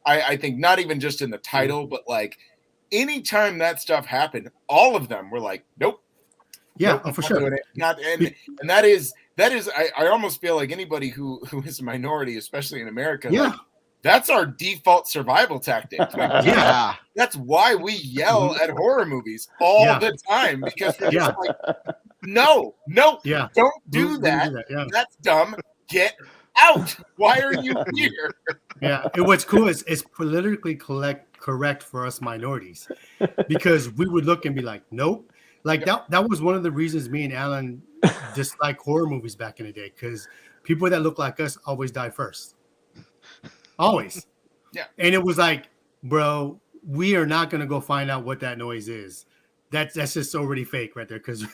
I think not even just in the title, but like anytime that stuff happened, all of them were like, nope. Yeah, nope, for sure. And that is I almost feel like anybody who is a minority, especially in America, like, that's our default survival tactic. Like, that's why we yell at horror movies all the time, because we're just like, no, don't do that. That's dumb. Get out. Why are you here? Yeah, and what's cool is it's politically correct for us minorities, because we would look and be like, nope. Like that was one of the reasons me and Alan dislike horror movies back in the day, because people that look like us always die first. Always. Yeah. And it was like, bro, we are not gonna go find out what that noise is. That's just already fake right there, because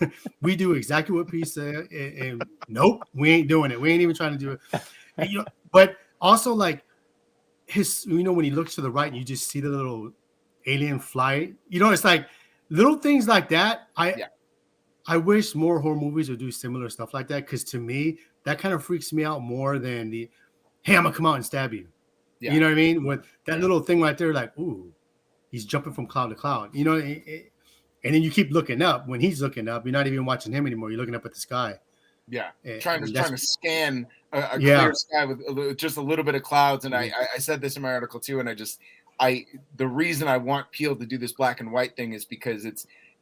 we do exactly what Peele said, and nope, we ain't doing it. We ain't even trying to do it. And, but also like when he looks to the right and you just see the little alien fly, it's like little things like that. I wish more horror movies would do similar stuff like that, because to me that kind of freaks me out more than the, hey, I'm gonna come out and stab you. You know what I mean? With that little thing right there, like, ooh, he's jumping from cloud to cloud. And then you keep looking up. When he's looking up, you're not even watching him anymore. You're looking up at the sky. Yeah, trying to scan a clear sky with just a little bit of clouds. And I said this in my article too. And the reason I want Peele to do this black and white thing is because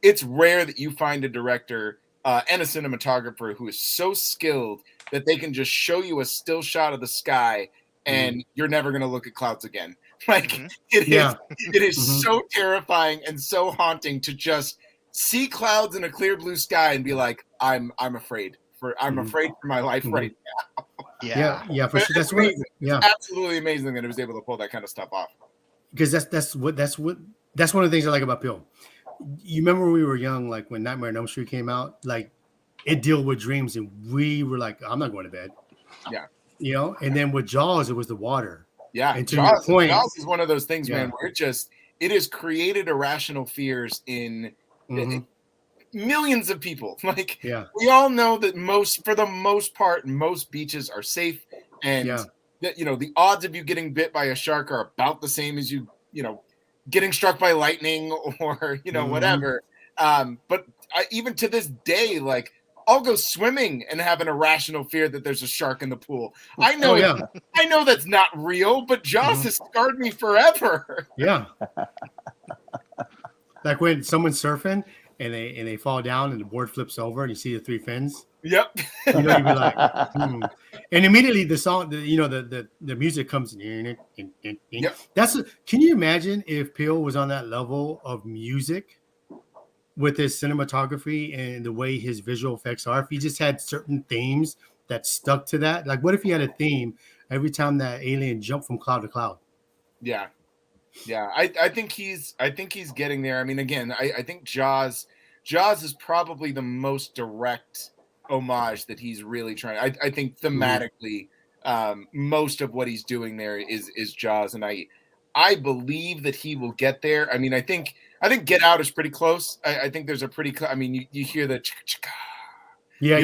it's rare that you find a director and a cinematographer who is so skilled that they can just show you a still shot of the sky and you're never going to look at clouds again. Like it is so terrifying and so haunting to just see clouds in a clear blue sky and be like, I'm afraid for my life right now. Yeah, for sure. That's amazing. It's absolutely amazing that it was able to pull that kind of stuff off. Because that's one of the things I like about Peele. You remember when we were young, like when Nightmare on Elm Street came out, like it dealt with dreams, and we were like, I'm not going to bed. Yeah. And then with Jaws, it was the water. Yeah, and to your point, Jaws is one of those things, man, where it has created irrational fears in millions of people. Like, we all know that for the most part, most beaches are safe, and that the odds of you getting bit by a shark are about the same as you getting struck by lightning or whatever. But even to this day, like, I'll go swimming and have an irrational fear that there's a shark in the pool. I know, I know that's not real, but Jaws has scarred me forever. Yeah. Like when someone's surfing and they fall down and the board flips over and you see the three fins. Yep. You'd be like, and immediately the song, the music comes in. Yep. Can you imagine if Peele was on that level of music with his cinematography and the way his visual effects are? If he just had certain themes that stuck to that, like what if he had a theme every time that alien jumped from cloud to cloud? Yeah. I think he's getting there. I mean, again, I think Jaws is probably the most direct homage that he's really trying. I think thematically, most of what he's doing there is Jaws, and I believe that he will get there. I mean, I think Get Out is pretty close. I think there's a pretty. I mean, you hear the. Yeah.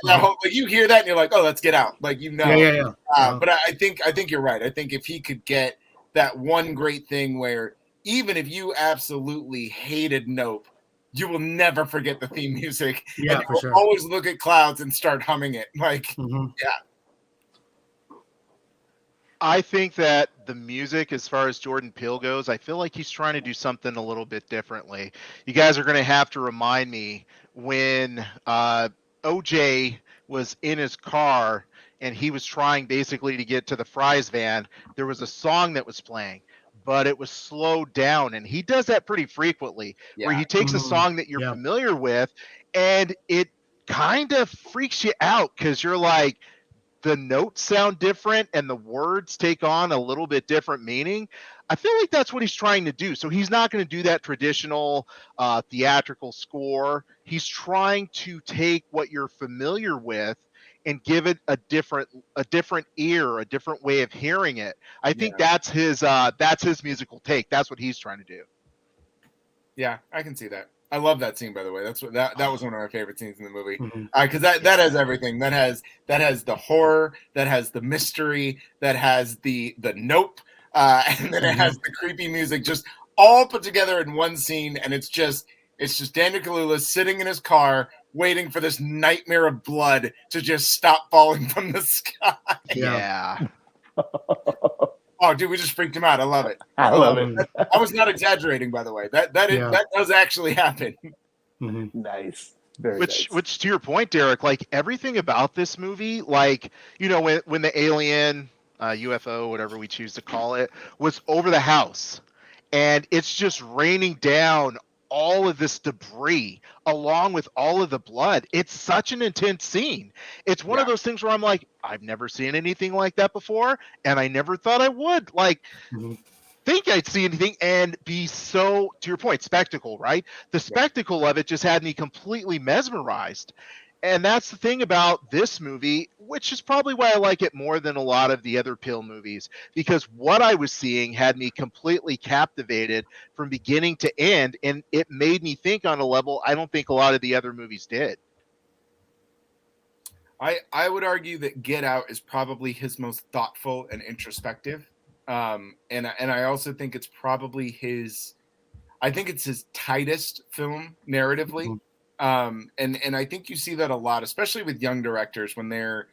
That whole, like, you hear that and you're like, oh, let's Get Out. Like, Yeah. But I think you're right. I think if he could get that one great thing where even if you absolutely hated Nope, you will never forget the theme music. Yeah, and for sure. Always look at clouds and start humming it. Like, I think that the music, as far as Jordan Peele goes, I feel like he's trying to do something a little bit differently. You guys are going to have to remind me when OJ was in his car and he was trying basically to get to the Fry's van, there was a song that was playing, but it was slowed down. And he does that pretty frequently, where he takes a song that you're familiar with and it kind of freaks you out because you're like, the notes sound different and the words take on a little bit different meaning. I feel like that's what he's trying to do. So he's not going to do that traditional theatrical score. He's trying to take what you're familiar with and give it a different ear, a different way of hearing it. I think that's his musical take. That's what he's trying to do. Yeah, I can see that. I love that scene, by the way. That's what that was one of my favorite scenes in the movie, because that has everything. That has the horror, that has the mystery, that has the nope, and then it has the creepy music, just all put together in one scene. And it's just Daniel Kaluuya sitting in his car waiting for this nightmare of blood to just stop falling from the sky. Yeah. Oh, dude, we just freaked him out. I love it. I love it. I was not exaggerating, by the way. That does actually happen. Nice. Very Which nice. to your point, Derek, like everything about this movie, like, you know, when the alien, UFO, whatever we choose to call it, was over the house, and it's just raining down all of this debris along with all of the blood. It's such an intense scene. It's one of those things where I'm like, I've never seen anything like that before, and I never thought I would. Like, think I'd see anything and be so, to your point, spectacle, right? The spectacle of it just had me completely mesmerized. And that's the thing about this movie, which is probably why I like it more than a lot of the other Peele movies, because what I was seeing had me completely captivated from beginning to end, and it made me think on a level I don't think a lot of the other movies did. I would argue that Get Out is probably his most thoughtful and introspective. And I also think it's probably his tightest film narratively. And I think you see that a lot, especially with young directors when they're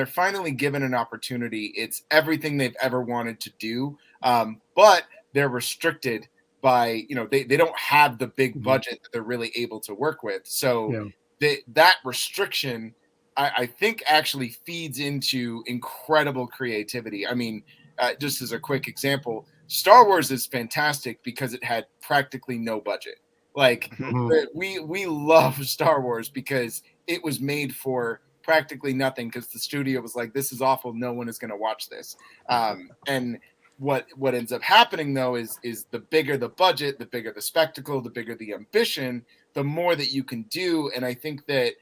finally given an opportunity. It's everything they've ever wanted to do, but they're restricted by, they don't have the big budget that they're really able to work with. So that restriction, I think, actually feeds into incredible creativity. I mean, just as a quick example, Star Wars is fantastic because it had practically no budget. Like, we love Star Wars because it was made for practically nothing, because the studio was like, this is awful, no one is going to watch this. And what ends up happening, though, is the bigger the budget, the bigger the spectacle, the bigger the ambition, the more that you can do. And I think that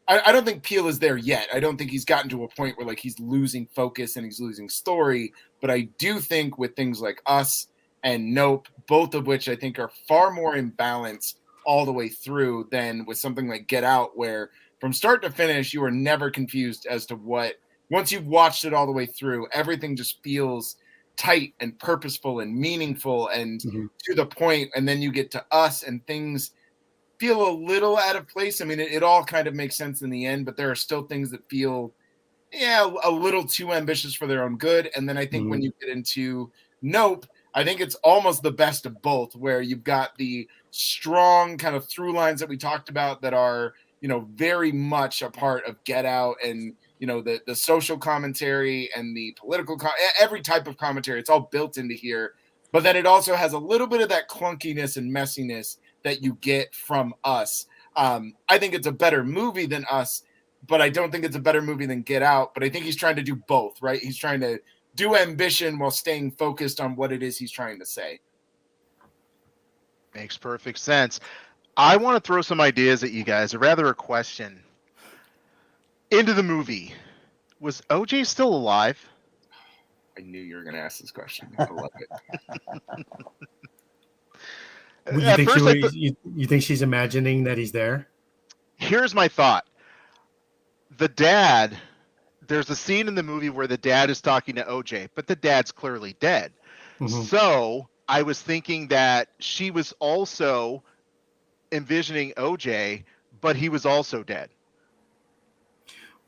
I don't think Peele is there yet. I don't think he's gotten to a point where, like, he's losing focus and he's losing story. But I do think with things like Us and Nope, both of which I think are far more in balance all the way through than with something like Get Out, where from start to finish, you are never confused as to what, once you've watched it all the way through, everything just feels tight and purposeful and meaningful and to the point. And then you get to Us and things feel a little out of place. I mean, it all kind of makes sense in the end, but there are still things that feel, a little too ambitious for their own good. And then I think when you get into Nope, I think it's almost the best of both, where you've got the strong kind of through lines that we talked about that are, very much a part of Get Out, and, the social commentary and the political, every type of commentary, it's all built into here. But then it also has a little bit of that clunkiness and messiness that you get from Us. I think it's a better movie than Us, but I don't think it's a better movie than Get Out. But I think he's trying to do both, right? He's trying to do ambition while staying focused on what it is he's trying to say. Makes perfect sense. I want to throw some ideas at you guys, or rather a question. Into the movie, was OJ still alive? I knew you were going to ask this question. I love it. Well, you think she's imagining that he's there? Here's my thought. The dad, there's a scene in the movie where the dad is talking to OJ, but the dad's clearly dead. So I was thinking that she was also envisioning OJ, but he was also dead.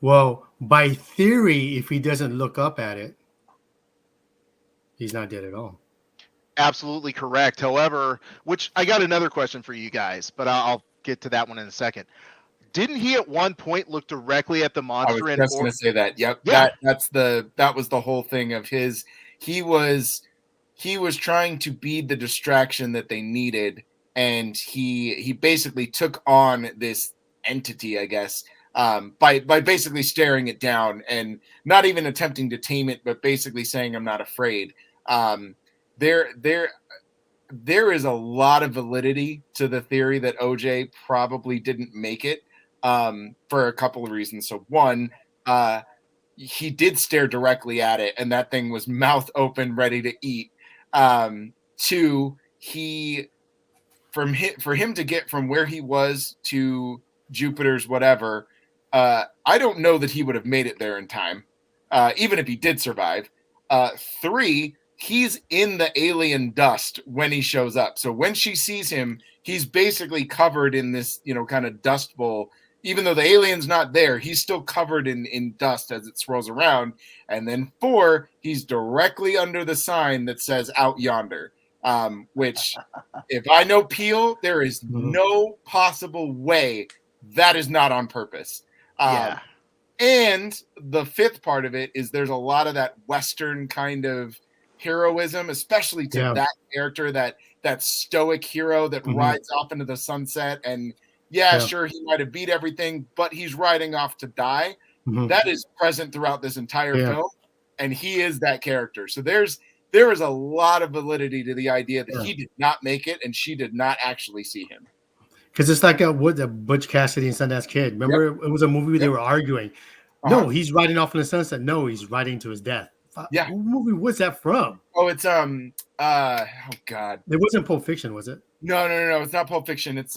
Well, by theory, if he doesn't look up at it, he's not dead at all. Absolutely correct. However, which I got another question for you guys, but I'll get to that one in a second. Didn't he at one point look directly at the monster? I was just going to say that. Yep. Yeah. That was the whole thing of his. He was trying to be the distraction that they needed, and he basically took on this entity, I guess, by basically staring it down and not even attempting to tame it, but basically saying, "I'm not afraid." There is a lot of validity to the theory that OJ probably didn't make it, for a couple of reasons. So one, he did stare directly at it, and that thing was mouth open, ready to eat. Two, for him to get from where he was to Jupiter's whatever, I don't know that he would have made it there in time, even if he did survive. Three, he's in the alien dust when he shows up. So when she sees him, he's basically covered in this, kind of dust bowl. Even though the alien's not there, he's still covered in dust as it swirls around. And then four, he's directly under the sign that says "Out Yonder," which, if I know Peele, there is no possible way that is not on purpose. Yeah. And the fifth part of it is there's a lot of that Western kind of heroism, especially to that character, that stoic hero that rides off into the sunset. And sure, he might have beat everything, but he's riding off to die. That is present throughout this entire film, and he is that character. So there is a lot of validity to the idea that he did not make it, and she did not actually see him. Because it's like the Butch Cassidy and Sundance Kid. Remember, it was a movie where they were arguing. No, he's riding off in the sunset. No, he's riding to his death. Yeah. What movie was that from? Oh, it's oh god. It wasn't Pulp Fiction, was it? No. It's not Pulp Fiction. It's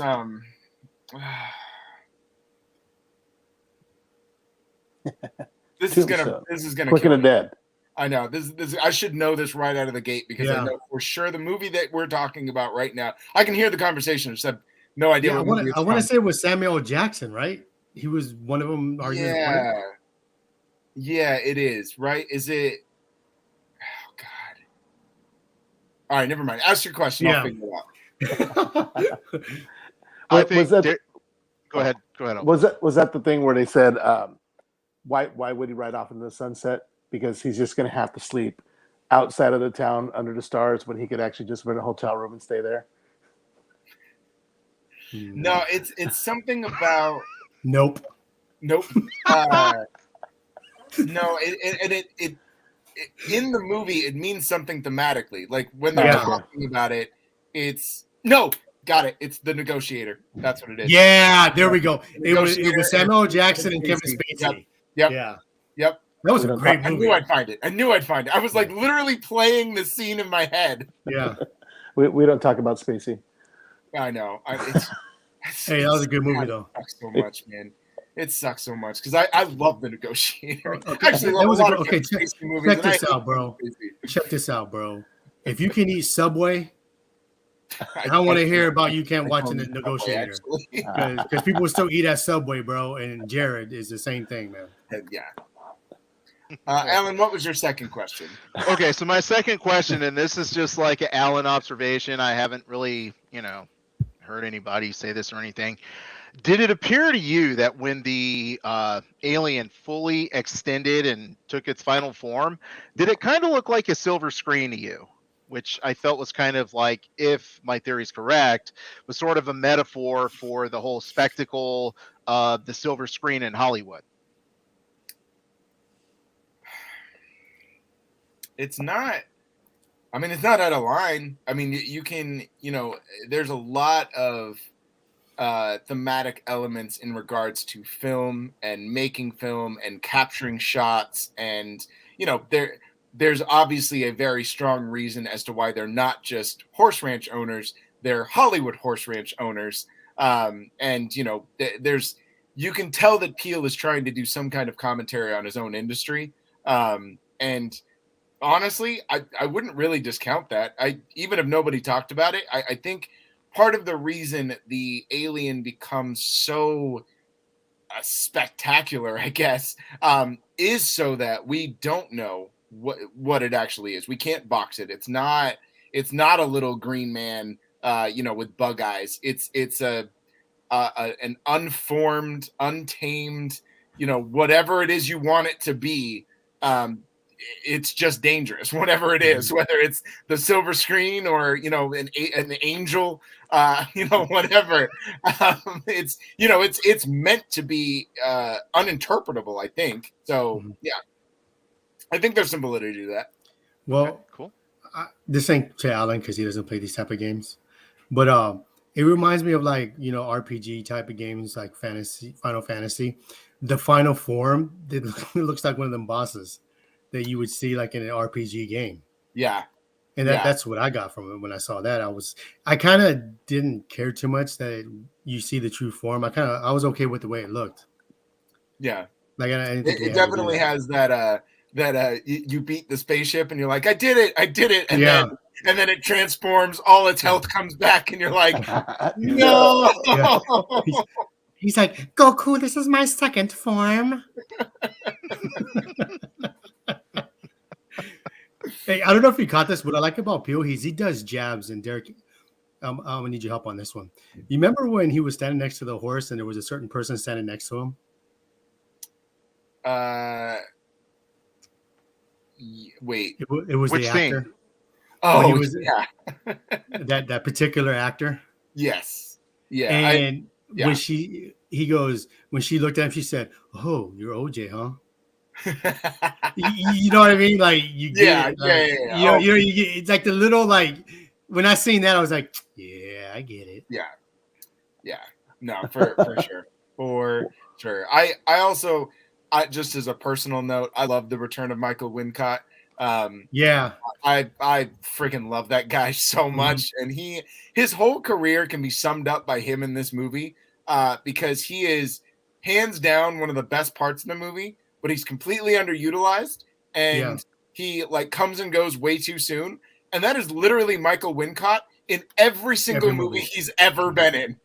this is gonna Quick and the Dead. I know this. I should know this right out of the gate because I know for sure the movie that we're talking about right now. I can hear the conversation. I just have no idea. I want to say it was Samuel L. Jackson, right? He was one of them. Yeah, it is. Right? Is it? Oh God! All right, never mind. Ask your question. I'll figure it out. I think. Go ahead. Was that the thing where they said, why would he ride off into the sunset? Because he's just going to have to sleep outside of the town under the stars when he could actually just rent a hotel room and stay there. No, it's something about nope. No, it in the movie it means something thematically. Like when they're talking about it, got it. It's The Negotiator. That's what it is. Yeah, there we go. It was Samuel L. Jackson and Kevin Spacey. Yep. That was a great movie. I knew I'd find it. I was like literally playing the scene in my head. Yeah. We don't talk about Spacey. I know. Hey, that was a good movie though. It sucks so much, man. It sucks so much because I love The Negotiator. Okay. Actually, check this out, bro. Check this out, bro. If you can eat Subway, I want to hear about you can't watch The Negotiator because people still eat at Subway, bro. And Jared is the same thing, man. Yeah. Alan, what was your second question? Okay, so my second question, and this is just like an Alan observation. I haven't really, heard anybody say this or anything. Did it appear to you that when the alien fully extended and took its final form, did it kind of look like a silver screen to you? Which I felt was kind of like, if my theory is correct, was sort of a metaphor for the whole spectacle of the silver screen in Hollywood. It's not out of line. I mean, you can, there's a lot of thematic elements in regards to film and making film and capturing shots. And, there's obviously a very strong reason as to why they're not just horse ranch owners, they're Hollywood horse ranch owners. And, you can tell that Peele is trying to do some kind of commentary on his own industry. And honestly, I wouldn't really discount that. Even if nobody talked about it, I think part of the reason the alien becomes so spectacular, I guess, is so that we don't know what it actually is. We can't box it. It's not a little green man, with bug eyes. It's an unformed, untamed, whatever it is you want it to be. it's just dangerous, whatever it is, whether it's the silver screen or an angel, whatever. It's meant to be uninterpretable, I think. So yeah, I think there's some validity to that. Well, Okay, cool. This ain't to Alan because he doesn't play these type of games, but it reminds me of like RPG type of games like Final Fantasy. The final form it looks like one of them bosses that you would see like in an RPG game. Yeah. And that's what I got from it when I saw that. I kind of didn't care too much that you see the true form. I was okay with the way it looked. Yeah. Like I didn't think it definitely has that you beat the spaceship and you're like, I did it, and then it transforms, all its health comes back, and you're like, no. Yeah. He's like, Goku, this is my second form. Hey, I don't know if you caught this. What I like about Peele, he does jabs, and Derek, I'm gonna need your help on this one. You remember when he was standing next to the horse and there was a certain person standing next to him? Wait. It was Which the scene? actor. Oh, yeah. that particular actor. Yes. Yeah. And when she looked at him, she said, "Oh, you're OJ, huh?" you know what I mean? Like you get it. Like, you get, it's like the little like when I seen that, I was like, yeah, I get it. Yeah. No, for sure. For sure. I also, just as a personal note, I love the return of Michael Wincott. Yeah. I freaking love that guy so much. And his whole career can be summed up by him in this movie, because he is hands down one of the best parts in the movie, but he's completely underutilized, and he like comes and goes way too soon. And that is literally Michael Wincott in every single movie he's ever been in.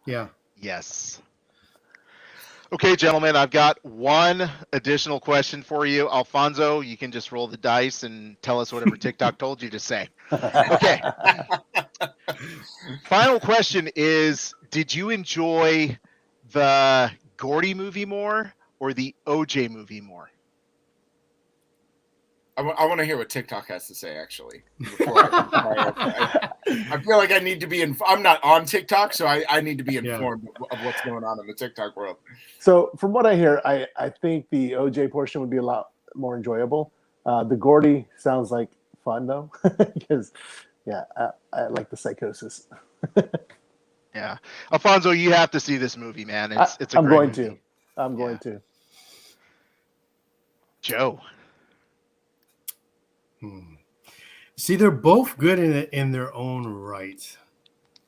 Yeah. Yes. Okay, gentlemen, I've got one additional question for you. Alfonso, you can just roll the dice and tell us whatever TikTok told you to say. Okay. Final question is, did you enjoy the Gordy movie more or the OJ movie more? I want to hear what TikTok has to say, actually. I feel like I need to be I'm not on TikTok, so I need to be informed of what's going on in the TikTok world. So from what I hear, I think the OJ portion would be a lot more enjoyable. The Gordy sounds like fun, though, because, I like the psychosis. Yeah. Alfonso, you have to see this movie, man. It's a I'm great going movie. to. I'm going to. Joe. See, they're both good in their own right.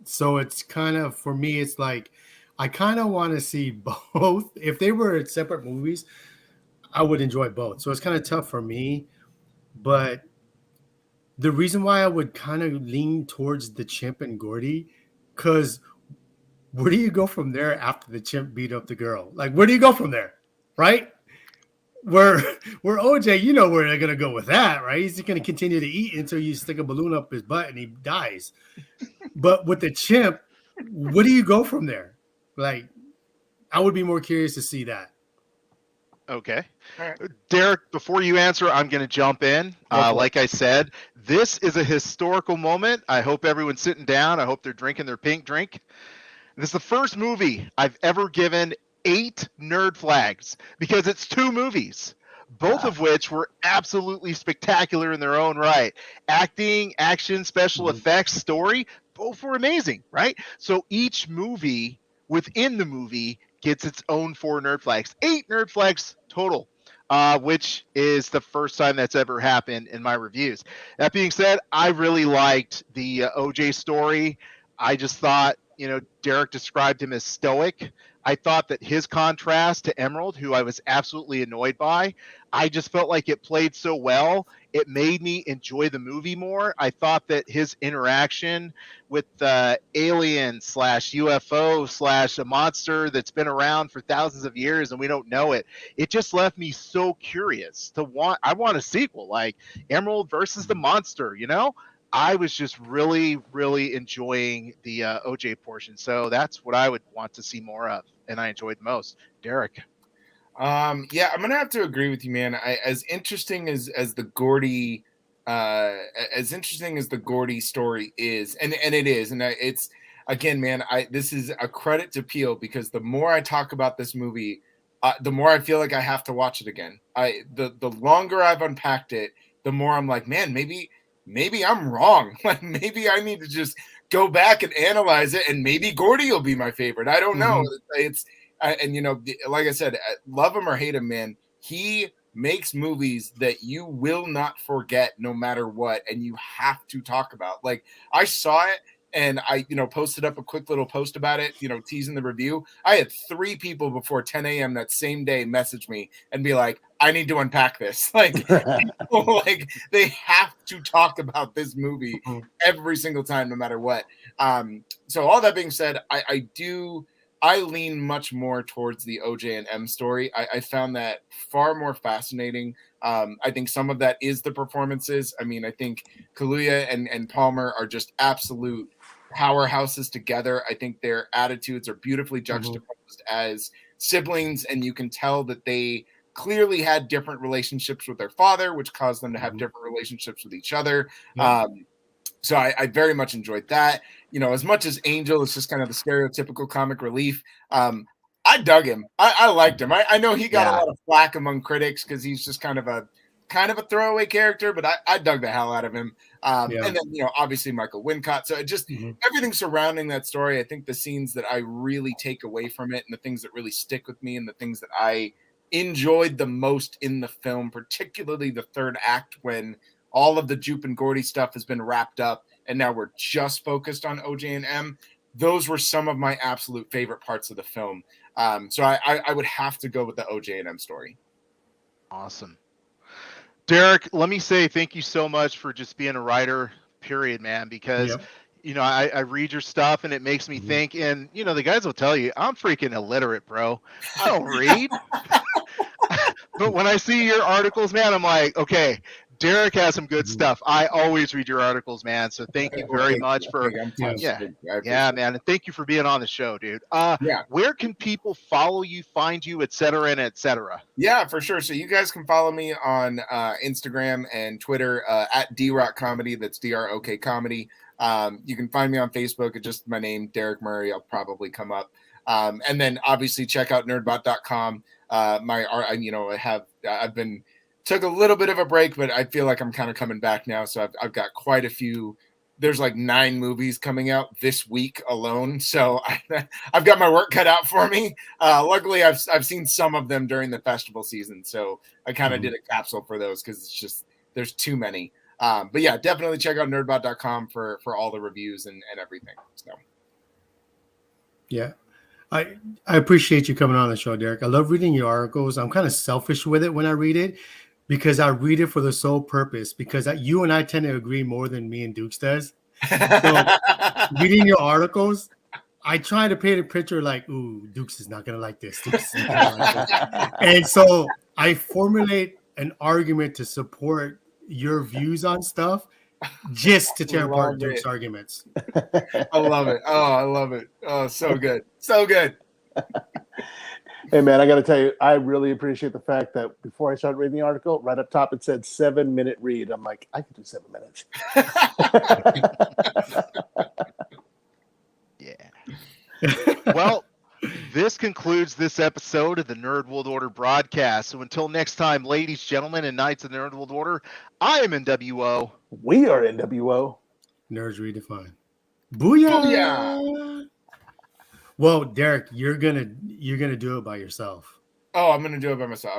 So it's kind of, for me, it's like, I kind of want to see both. If they were separate movies, I would enjoy both. So it's kind of tough for me. But the reason why I would kind of lean towards the Chimp and Gordy, because where do you go from there after the Chimp beat up the girl? Like, where do you go from there? Right? Where OJ, you know where they're gonna go with that, right? He's just gonna continue to eat until you stick a balloon up his butt and he dies. But with the Chimp, where do you go from there? Like, I would be more curious to see that. Okay. All right. Derek, before you answer, I'm going to jump in. Like I said, this is a historical moment. I hope everyone's sitting down. I hope they're drinking their pink drink. This is the first movie I've ever given 8 nerd flags because it's 2 movies, both of which were absolutely spectacular in their own right. Acting, action, special effects, story, both were amazing, right? So each movie within the movie gets its own 4 nerd flags. 8 nerd flags total, which is the first time that's ever happened in my reviews. That being said, I really liked the OJ story. I just thought, Derek described him as stoic. I thought that his contrast to Emerald, who I was absolutely annoyed by, I just felt like it played so well. It made me enjoy the movie more. I thought that his interaction with the alien / UFO / a monster that's been around for thousands of years and we don't know it, it just left me so curious I want a sequel, like Emerald versus the monster, I was just really, really enjoying the OJ portion. So that's what I would want to see more of, and I enjoyed most. Derek. Yeah, I'm gonna have to agree with you, man. As interesting as the Gordy, as interesting as the Gordy story is, and it is, and it's again, man. This is a credit to Peele, because the more I talk about this movie, the more I feel like I have to watch it again. The longer I've unpacked it, the more I'm like, man, maybe I'm wrong. Like maybe I need to just go back and analyze it, and maybe Gordy will be my favorite. I don't know. It's and you know, like I said, love him or hate him, man, he makes movies that you will not forget no matter what, and you have to talk about. Like I saw it, and I, you know, posted up a quick little post about it, you know, teasing the review. I had 3 people before 10 a.m. that same day message me and be like, I need to unpack this. Like, like they have to talk about this movie every single time, no matter what. So all that being said, I lean much more towards the OJ and M story. I found that far more fascinating. I think some of that is the performances. I mean, I think Kaluuya and Palmer are just absolute powerhouses together. I think their attitudes are beautifully juxtaposed as siblings, and you can tell that they clearly had different relationships with their father, which caused them to have different relationships with each other. So I very much enjoyed that. You know, as much as Angel is just kind of the stereotypical comic relief, I dug him. I liked him. I know he got a lot of flack among critics because he's just kind of a throwaway character, but I dug the hell out of him. And then, you know, obviously Michael Wincott. So it just everything surrounding that story. I think the scenes that I really take away from it, and the things that really stick with me, and the things that I enjoyed the most in the film, particularly the third act when all of the Jupe and Gordy stuff has been wrapped up, and now we're just focused on OJ and M. Those were some of my absolute favorite parts of the film. So I would have to go with the OJ and M story. Awesome. Derek, let me say thank you so much for just being a writer, period, man, because you know, I read your stuff and it makes me think, and you know, the guys will tell you I'm freaking illiterate, bro. I don't read. But when I see your articles, man, I'm like, okay, Derek has some good stuff. I always read your articles, man. So thank you very much for yeah, man. And thank you for being on the show, dude. Where can people follow you, find you, et cetera, and et cetera? Yeah, for sure. So you guys can follow me on Instagram and Twitter at DRock Comedy. That's DROK Comedy. You can find me on Facebook at just my name, Derek Murray. I'll probably come up. And then obviously check out nerdbot.com. I've been took a little bit of a break, but I feel like I'm kind of coming back now. So I've got quite a few. There's like 9 movies coming out this week alone. So I've got my work cut out for me. Luckily, I've seen some of them during the festival season. So I kind of did a capsule for those because it's just there's too many. But yeah, definitely check out nerdbot.com for all the reviews and everything. So yeah. I appreciate you coming on the show, Derek. I love reading your articles. I'm kind of selfish with it when I read it because I read it for the sole purpose because you and I tend to agree more than me and Dukes does. So reading your articles, I try to paint a picture like, ooh, Dukes is not going to like this. Dukes is not gonna like this. And so I formulate an argument to support your views on stuff just to tear apart Duke's arguments. I love it. Oh, I love it. Oh, so good. So good. Hey, man, I got to tell you, I really appreciate the fact that before I started reading the article, right up top, it said 7-minute read. I'm like, I could do 7 minutes. Yeah. Well, this concludes this episode of the Nerd World Order broadcast. So until next time, ladies, gentlemen, and knights of the Nerd World Order, I am NWO. We are NWO. Nerds Redefined. Booyah! Booyah! Well, Derek, you're gonna do it by yourself. Oh, I'm gonna do it by myself.